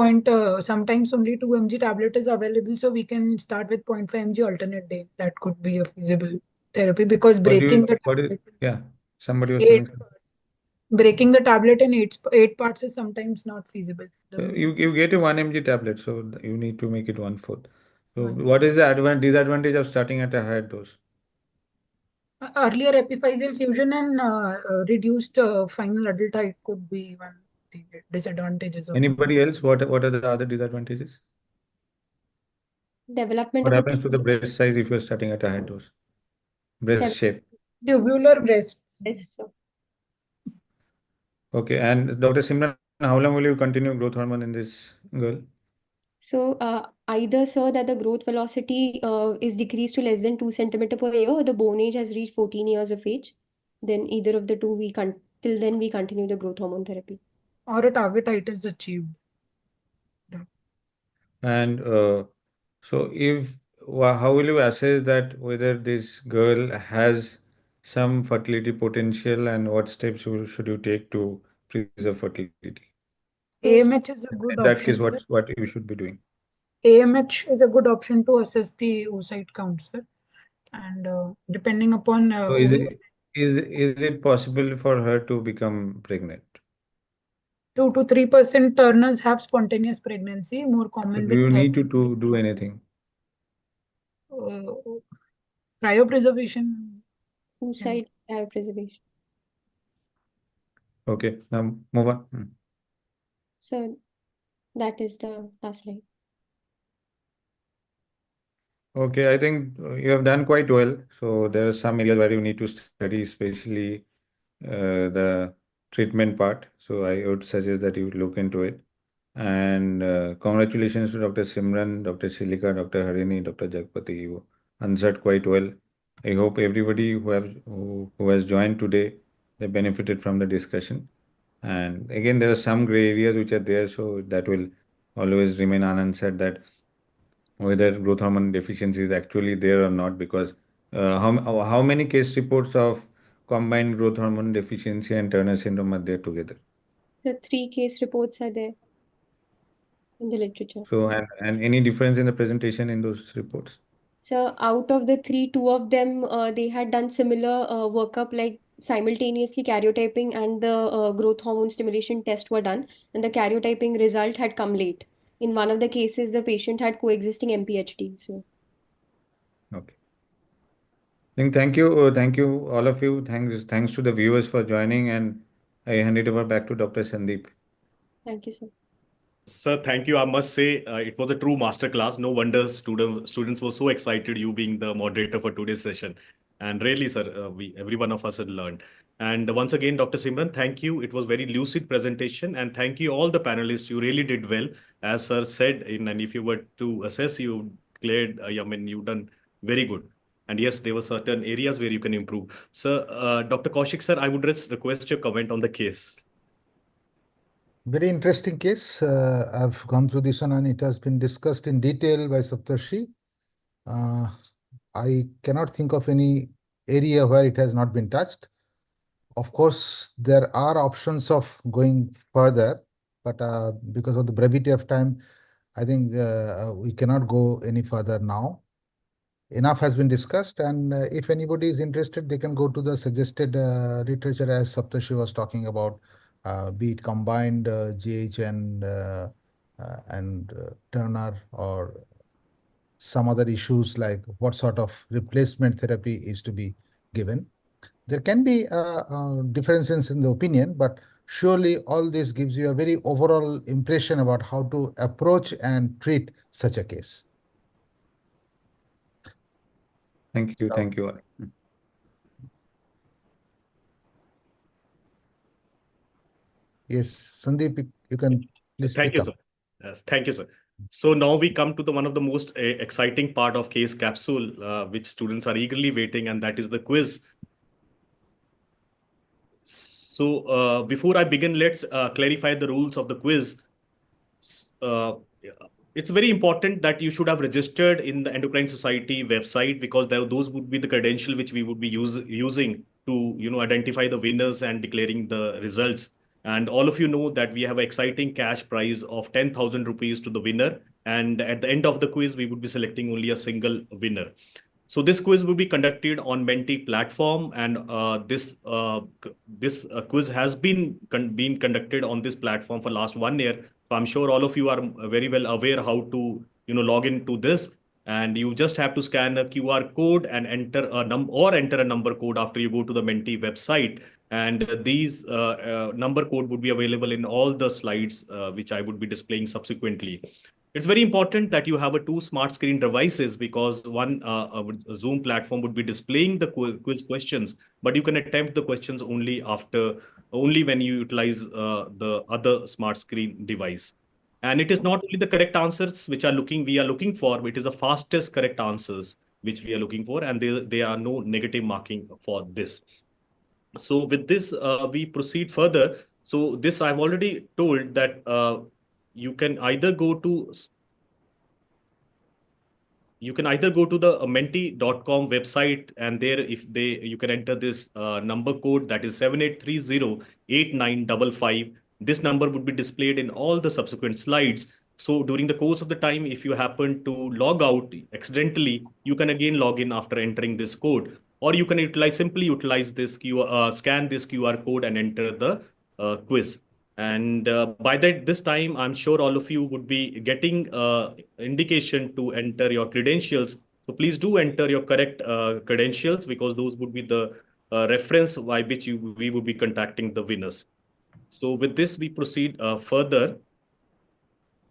sometimes only 2 mg tablet is available, so we can start with 0.5 mg alternate day. That could be a feasible therapy because breaking the tablet, somebody was telling something. breaking the tablet in eight parts is sometimes not feasible. You get a 1 mg tablet, so you need to make it 1/4. So what is the disadvantage of starting at a higher dose? Earlier epiphyseal fusion and reduced final adult height could be one of the disadvantages of. Anybody else? What are the other disadvantages? Development What of happens to the breast size if you're starting at a high dose? Breast shape. Tubular breasts. Yes, so. Okay, and Dr. Simran, how long will you continue growth hormone in this girl? So either, sir, that the growth velocity is decreased to less than 2 centimeter per year, or the bone age has reached 14 years of age. Then either of the two, till then we continue the growth hormone therapy. Or a target height is achieved. And so how will you assess that whether this girl has some fertility potential and what steps should you take to preserve fertility? AMH is a good In that option. case, what you should be doing? AMH is a good option to assess the oocyte count, sir. And depending upon So is it possible for her to become pregnant? 2 to 3% turners have spontaneous pregnancy, more common Do you with need to do anything? cryopreservation. Oocyte cryopreservation. Okay, now move on. So that is the last slide. Okay, I think you have done quite well. So there are some areas where you need to study, especially the treatment part. So I would suggest that you look into it. And congratulations to Dr. Simran, Dr. Shilika, Dr. Harini, Dr. Jagpati. You answered quite well. I hope everybody who has joined today, they benefited from the discussion. And again, there are some gray areas which are there, so that will always remain unanswered, that whether growth hormone deficiency is actually there or not, because how many case reports of combined growth hormone deficiency and Turner syndrome are there together? The 3 case reports are there in the literature. So, and any difference in the presentation in those reports? So out of the 3, 2 of them, they had done similar workup, like simultaneously karyotyping and the growth hormone stimulation test were done, and the karyotyping result had come late. In one of the cases, the patient had coexisting MPHD. So. Okay. Thank you, all of you. Thanks to the viewers for joining, and I hand it over back to Dr. Sandeep. Thank you, sir. Sir, thank you. I must say it was a true masterclass. No wonder students were so excited you being the moderator for today's session. And really, sir, every one of us had learned. And once again, Dr. Simran, thank you. It was very lucid presentation. And thank you all the panelists. You really did well. As sir said, and if you were to assess, you cleared, you've done very good. And yes, there were certain areas where you can improve. Sir, Dr. Kaushik, sir, I would just request your comment on the case. Very interesting case. I've gone through this one and it has been discussed in detail by Saptarshi. I cannot think of any area where it has not been touched. Of course, there are options of going further, but because of the brevity of time, I think we cannot go any further now. Enough has been discussed, and if anybody is interested, they can go to the suggested literature as Saptashi was talking about, be it combined GH and Turner, or some other issues like what sort of replacement therapy is to be given. There can be differences in the opinion, but surely all this gives you a very overall impression about how to approach and treat such a case. Thank you. Thank you all. Yes, Sandeep, you can please Thank pick you, up. sir. Yes, thank you, sir. So now we come to the one of the most exciting part of case capsule, which students are eagerly waiting, and that is the quiz. So before I begin, let's clarify the rules of the quiz. Uh, it's very important that you should have registered in the Endocrine Society website, because those would be the credential which we would be using to identify the winners and declaring the results. And all of you know that we have an exciting cash prize of 10,000 rupees to the winner. And at the end of the quiz, we would be selecting only a single winner. So this quiz will be conducted on Menti platform, and this quiz has been conducted on this platform for last 1 year. So I'm sure all of you are very well aware how to log into this, and you just have to scan a QR code and enter a number code after you go to the Menti website. And these number code would be available in all the slides which I would be displaying subsequently. It's very important that you have two smart screen devices, because one a Zoom platform would be displaying the quiz questions, but you can attempt the questions only when you utilize the other smart screen device. And it is not only the correct answers which we are looking for, it is the fastest correct answers which we are looking for, and there are no negative marking for this. So with this, we proceed further. So this I've already told that you can either go to the menti.com website, and there you can enter this number code, that is 78308955. This number would be displayed in all the subsequent slides. So during the course of the time, if you happen to log out accidentally, you can again log in after entering this code, or you can simply utilize this scan this QR code and enter the quiz. And by this time, I'm sure all of you would be getting indication to enter your credentials. So please do enter your correct credentials, because those would be the reference by which we would be contacting the winners. So with this, we proceed further.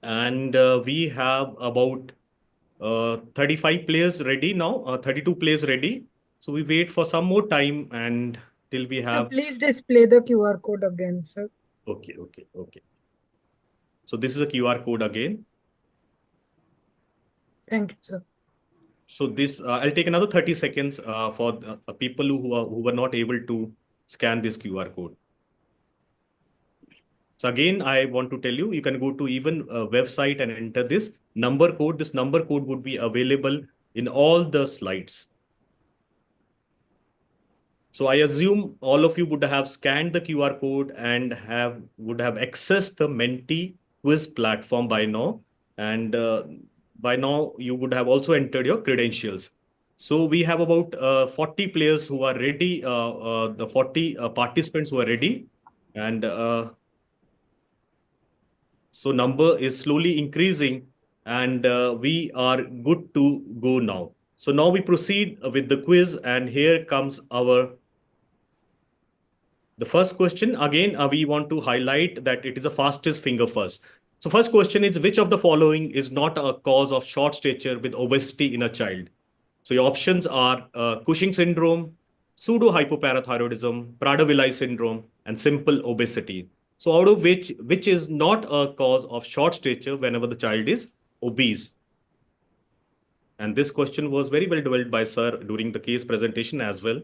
And we have about 35 players ready now, 32 players ready. So we wait for some more time and till we have. So please display the QR code again, sir. Okay. So this is a QR code again. Thank you, sir. So this, I'll take another 30 seconds for people who were not able to scan this QR code. So again, I want to tell you, you can go to even a website and enter this number code. This number code would be available in all the slides. So I assume all of you would have scanned the QR code and would have accessed the Menti quiz platform by now. And by now, you would have also entered your credentials. So we have about 40 players who are ready, the 40 participants who are ready. And so number is slowly increasing, and we are good to go now. So now we proceed with the quiz, and here comes the first question. Again, we want to highlight that it is the fastest finger first. So first question is, which of the following is not a cause of short stature with obesity in a child? So your options are Cushing syndrome, pseudo-hypoparathyroidism, Prader-Willi syndrome, and simple obesity. So out of which is not a cause of short stature whenever the child is obese? And this question was very well developed by sir during the case presentation as well.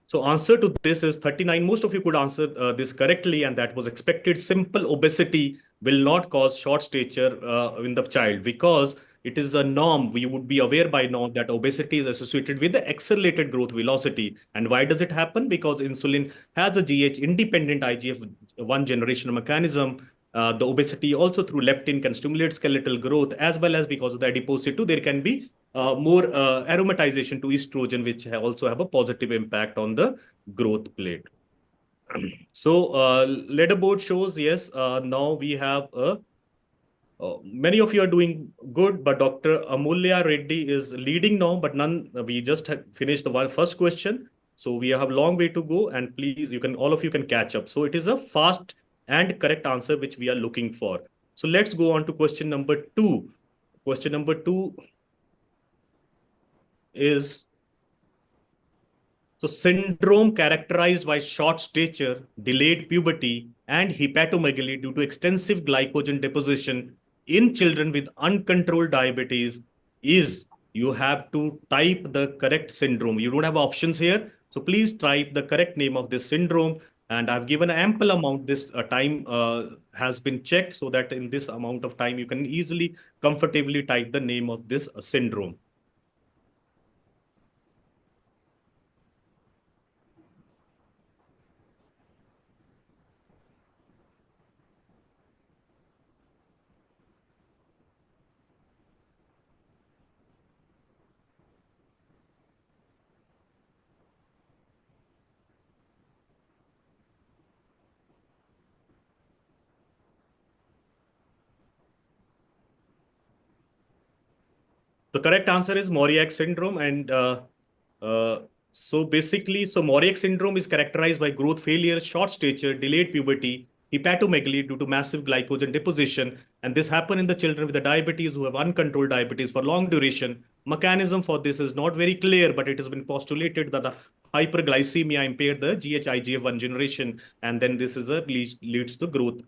So answer to this is 39. Most of you could answer this correctly, and that was expected. Simple obesity will not cause short stature in the child because it is a norm. We would be aware by now that obesity is associated with the accelerated growth velocity. And why does it happen? Because insulin has a GH independent IGF-1 generation mechanism. The obesity also through leptin can stimulate skeletal growth, as well as because of the adiposity, there can be more aromatization to estrogen, which also have a positive impact on the growth plate. So leaderboard shows, yes, now we have many of you are doing good, but Dr. Amulya Reddy is leading now, but we just had finished the first question. So we have a long way to go, and please, all of you can catch up. So it is a fast and correct answer which we are looking for. So let's go on to question number 2. Question number 2 is, so syndrome characterized by short stature, delayed puberty, and hepatomegaly due to extensive glycogen deposition in children with uncontrolled diabetes is, you have to type the correct syndrome. You don't have options here. So please type the correct name of this syndrome. And I've given an ample amount. This time has been checked so that in this amount of time, you can easily, comfortably type the name of this syndrome. The correct answer is Moriarty syndrome. And so basically, Moriarty syndrome is characterized by growth failure, short stature, delayed puberty, hepatomegaly due to massive glycogen deposition. And this happen in the children with the diabetes who have uncontrolled diabetes for long duration. Mechanism for this is not very clear, but it has been postulated that the hyperglycemia impaired the GH-IGF-1 generation. And then this is leads to growth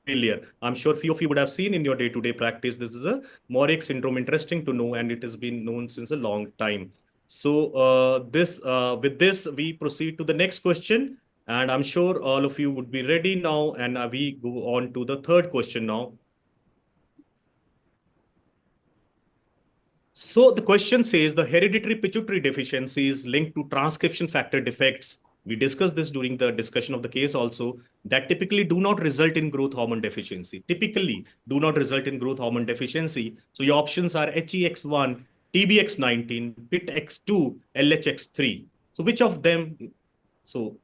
failure. I'm sure few of you would have seen in your day-to-day practice. This is a Moriarty syndrome, interesting to know, and it has been known since a long time. So with this, we proceed to the next question, and I'm sure all of you would be ready now, and we go on to the third question now. So the question says the hereditary pituitary deficiency is linked to transcription factor defects. We discussed this during the discussion of the case also, that typically do not result in growth hormone deficiency. Typically do not result in growth hormone deficiency. So your options are HEX1, TBX19, PITX2, LHX3. So which of them? So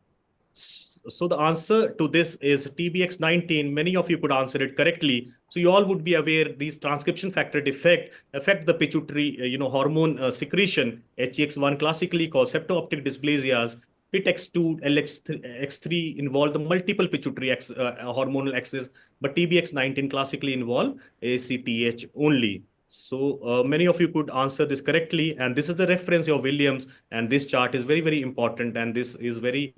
the answer to this is TBX19. Many of you could answer it correctly. So you all would be aware these transcription factor defect affect the pituitary, hormone secretion. HEX1 classically cause septo-optic dysplasias. PITX2, LHX3 involve the multiple pituitary hormonal axis, but TBX19 classically involve ACTH only. So many of you could answer this correctly, and this is the reference of Williams, and this chart is very, very important, and this is very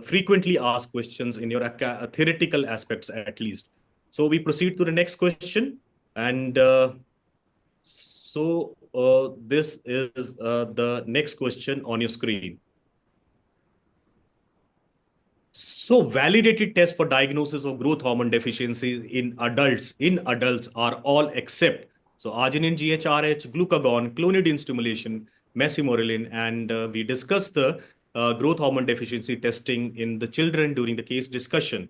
frequently asked questions in your theoretical aspects at least. So we proceed to the next question, and this is the next question on your screen. So validated tests for diagnosis of growth hormone deficiency in adults are all except arginine GHRH, glucagon, clonidine stimulation, mesimorelin, and we discussed the growth hormone deficiency testing in the children during the case discussion.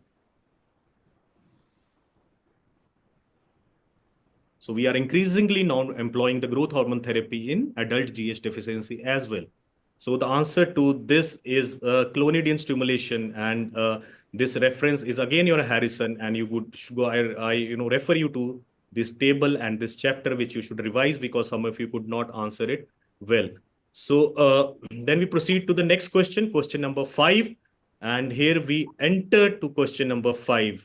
So we are increasingly now employing the growth hormone therapy in adult GH deficiency as well. So the answer to this is clonidine stimulation, and this reference is again your Harrison, and you would go. I refer you to this table and this chapter which you should revise because some of you could not answer it well. So then we proceed to the next question, question number 5, and here we enter to question number 5.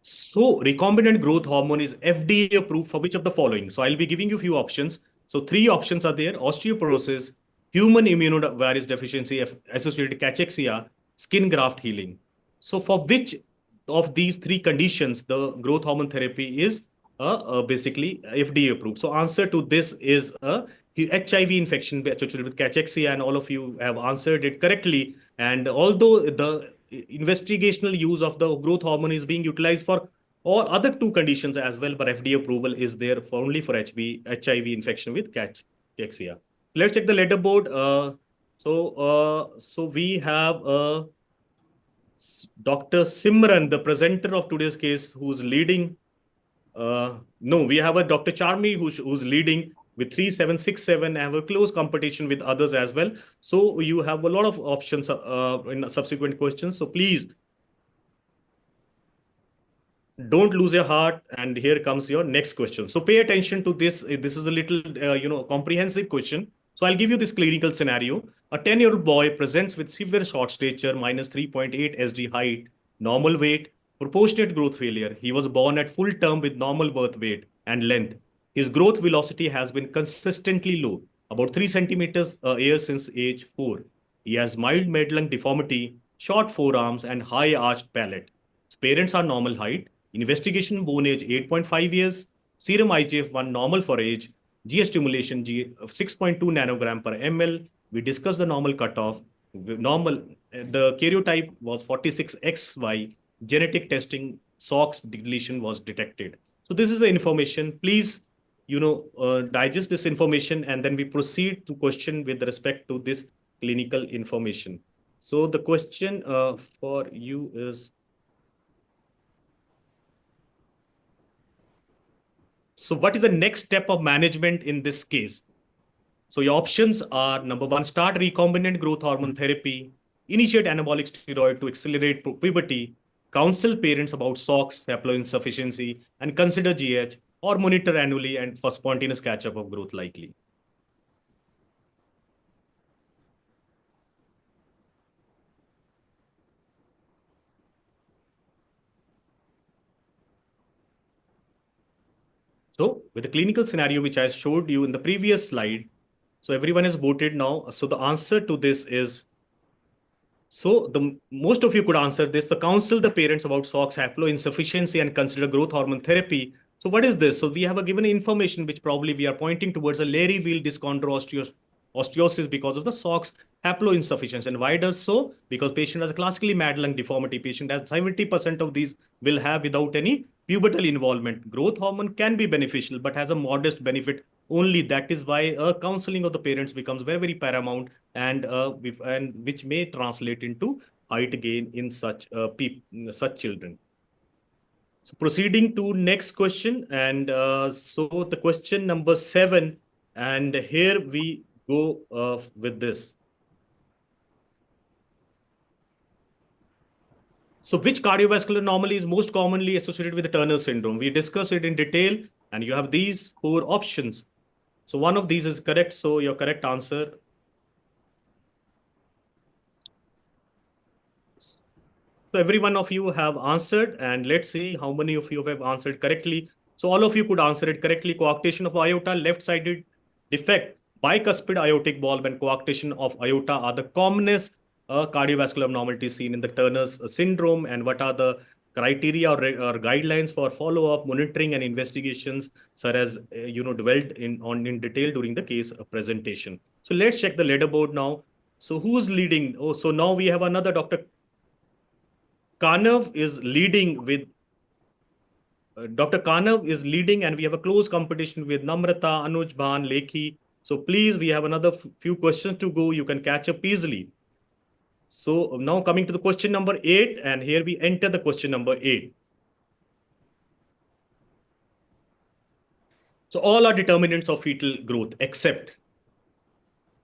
So recombinant growth hormone is FDA approved for which of the following? So I'll be giving you a few options. So 3 options are there: osteoporosis, human immunovirus deficiency associated cachexia, skin graft healing. So for which of these 3 conditions the growth hormone therapy is basically FDA approved? So answer to this is a HIV infection associated with cachexia, and all of you have answered it correctly. And although the investigational use of the growth hormone is being utilized for or other 2 conditions as well, but FDA approval is there for only for HIV infection with cachexia. Let's check the leaderboard. So we have Dr. Simran, the presenter of today's case, who's leading. No, we have a Dr. Charmi who's leading with 3767. I have a close competition with others as well. So you have a lot of options in subsequent questions. So please don't lose your heart. And here comes your next question. So pay attention to this. This is a little comprehensive question. So I'll give you this clinical scenario. A 10-year-old boy presents with severe short stature, minus 3.8 sd height, normal weight, proportionate growth failure. He was born at full term with normal birth weight and length. His growth velocity has been consistently low, about 3 centimeters a year since age 4. He has mild mid-lung deformity, short forearms, and high arched palate. His parents are normal height. Investigation bone age 8.5 years. Serum IGF-1 normal for age. GS stimulation 6.2 nanogram per ml. We discussed the normal cutoff. The karyotype was 46XY. Genetic testing SOX deletion was detected. So this is the information. Please, digest this information, and then we proceed to question with respect to this clinical information. So the question for you is, so what is the next step of management in this case? So your options are: number 1, start recombinant growth hormone therapy, initiate anabolic steroid to accelerate puberty, counsel parents about SOX, haploinsufficiency, and consider GH, or monitor annually and for spontaneous catch-up of growth likely. So with the clinical scenario, which I showed you in the previous slide, so everyone has voted now. So the answer to this is, so the most of you could answer this: the counsel the parents about SOX, haploinsufficiency, and consider growth hormone therapy. So what is this? So we have a given information which probably we are pointing towards a Léri-Weill dyschondrosteosis because of the SOX haploinsufficiency. And why does so? Because patient has a classically mad lung deformity. Patient has 70% of these will have without any pubertal involvement. Growth hormone can be beneficial, but has a modest benefit only. That is why counseling of the parents becomes very, very paramount, and which may translate into height gain in such children. So proceeding to next question, and so the question number 7, and here we go with this. So which cardiovascular anomaly is most commonly associated with the Turner syndrome? We discussed it in detail, and you have these 4 options. So one of these is correct. So your correct answer. So every one of you have answered, and let's see how many of you have answered correctly. So all of you could answer it correctly. Coarctation of aorta, left-sided defect, bicuspid aortic bulb, and coarctation of aorta are the commonest cardiovascular abnormalities seen in the Turner's syndrome. And what are the criteria or guidelines for follow-up, monitoring, and investigations, such as dwelled in detail during the case presentation. So let's check the leaderboard now. So who's leading? Oh, so now we have another Dr. Kanav is leading with Dr. Kanav is leading, and we have a close competition with Namrata, Anuj, Bhan, Lekhi. So please, we have another few questions to go. You can catch up easily. So now coming to the question number 8, and here we enter the question number 8. So all are determinants of fetal growth except.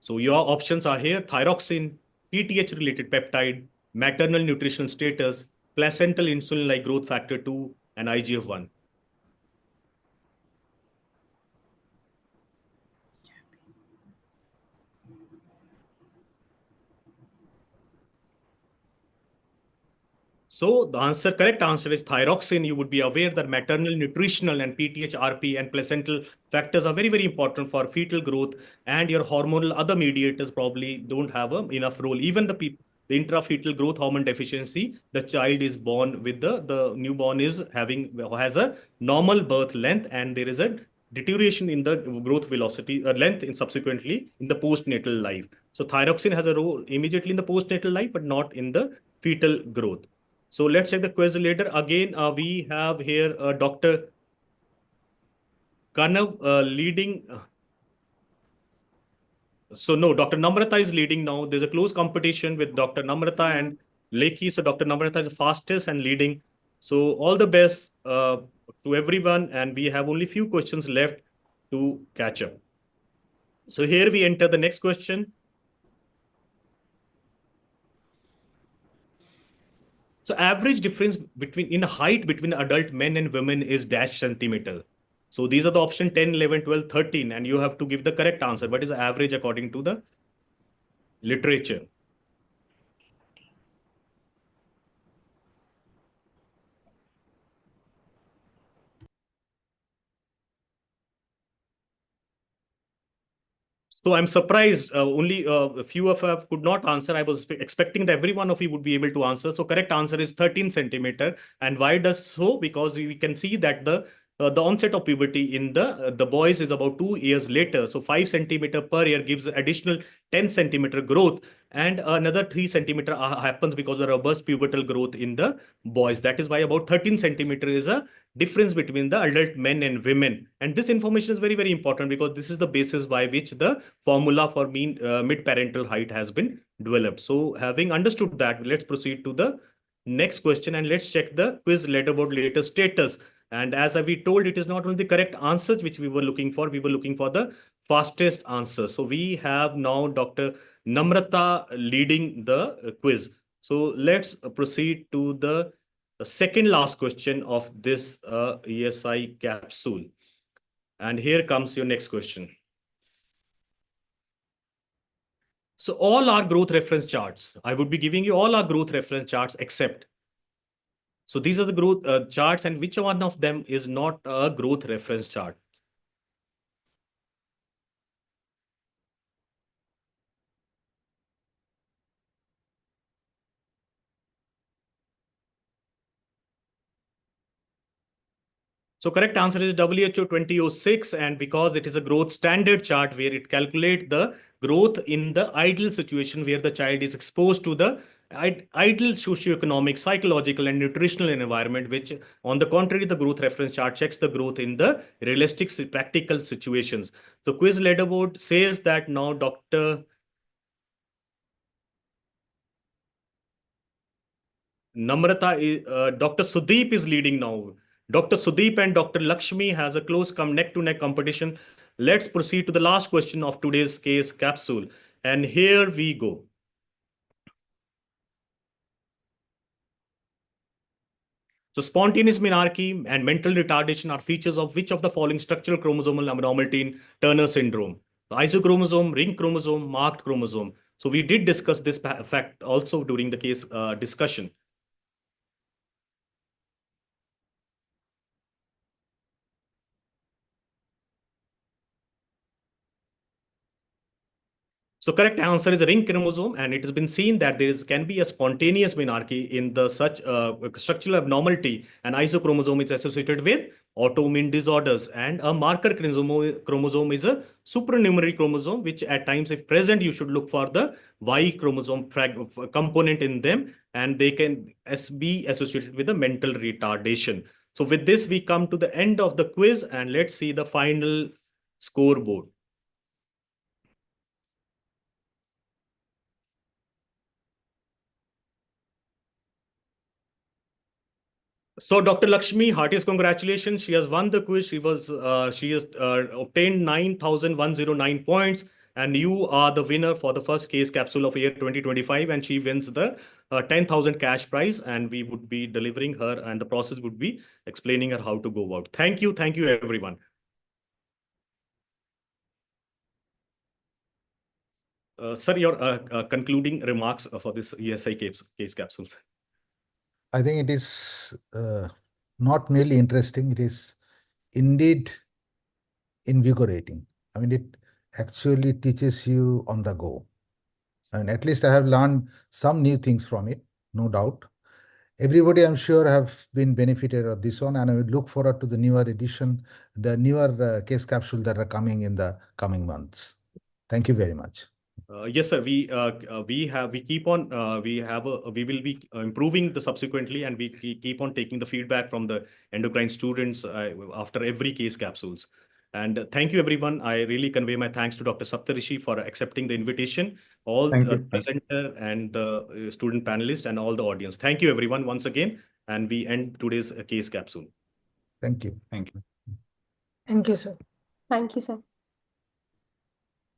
So your options are here: thyroxine, PTH-related peptide, maternal nutrition status, placental insulin-like growth factor 2, and IGF-1. So the correct answer is thyroxine. You would be aware that maternal nutritional and PTH, RP, and placental factors are very, very important for fetal growth, and your hormonal other mediators probably don't have enough role. Even the intrafetal growth hormone deficiency, the child is born with the newborn has a normal birth length, and there is a deterioration in the growth velocity length in subsequently in the postnatal life. So thyroxine has a role immediately in the postnatal life, but not in the fetal growth. So let's check the quiz later. Again, we have here Dr. Kanav leading. So no, Dr. Namrata is leading now. There's a close competition with Dr. Namrata and Lekhi. So Dr. Namrata is the fastest and leading. So all the best to everyone. And we have only few questions left to catch up. So here we enter the next question. So average difference in height between adult men and women is dash centimeter. So these are the option 10, 11, 12, 13, and you have to give the correct answer. What is the average according to the literature? So I'm surprised only a few of us could not answer. I was expecting that every one of you would be able to answer. So correct answer is 13 centimeter. And why does so? Because we can see that the onset of puberty in the boys is about 2 years later. So 5 centimeter per year gives additional 10 centimeter growth, and another 3 centimeter happens because of robust pubertal growth in the boys. That is why about 13 centimeter is a difference between the adult men and women. And this information is very, very important because this is the basis by which the formula for mid-parental height has been developed. So having understood that, let's proceed to the next question and let's check the quiz leaderboard latest status. And as we told, it is not only the correct answers which we were looking for the fastest answers. So we have now Dr. Namrata leading the quiz. So let's proceed to the second last question of this ESI capsule. And here comes your next question. So all our growth reference charts, I would be giving you all our growth reference charts except. So these are the growth charts, and which one of them is not a growth reference chart? So correct answer is WHO 2006, and because it is a growth standard chart where it calculates the growth in the ideal situation where the child is exposed to the ideal socioeconomic, psychological, and nutritional environment, which on the contrary, the growth reference chart checks the growth in the realistic practical situations. So quiz leaderboard says that now Dr. Dr. Sudeep is leading now. Dr. Sudeep and Dr. Lakshmi has a close neck-to-neck competition. Let's proceed to the last question of today's case capsule. And here we go. So spontaneous menarche and mental retardation are features of which of the following structural chromosomal abnormality in Turner syndrome? The isochromosome, ring chromosome, marked chromosome. So we did discuss this fact also during the case discussion. So correct answer is a ring chromosome, and it has been seen that can be a spontaneous menarche in the such structural abnormality, and isochromosome is associated with autoimmune disorders, and a marker chromosome is a supernumerary chromosome, which at times if present you should look for the Y chromosome component in them, and they can be associated with the mental retardation. So with this we come to the end of the quiz, and let's see the final scoreboard. So Dr. Lakshmi, heartiest congratulations. She has won the quiz. She has obtained 9,109 points, and you are the winner for the first case capsule of year 2025, and she wins the 10,000 cash prize, and we would be delivering her, and the process would be explaining her how to go about. Thank you everyone. Sir, your concluding remarks for this ESI case capsules. I think it is not merely interesting, it is indeed invigorating. I mean, it actually teaches you on the go. And at least I have learned some new things from it, no doubt. Everybody, I'm sure, have been benefited of this one, and I would look forward to the newer edition, the newer case capsule that are coming in the coming months. Thank you very much. Yes, sir. We will be improving the subsequently, and we keep on taking the feedback from the endocrine students after every case capsules. And thank you, everyone. I really convey my thanks to Dr. Saptarishi for accepting the invitation, all Thank the you. presenter and the student panelists and all the audience. Thank you, everyone, once again. And we end today's case capsule. Thank you. Thank you. Thank you, sir. Thank you, sir.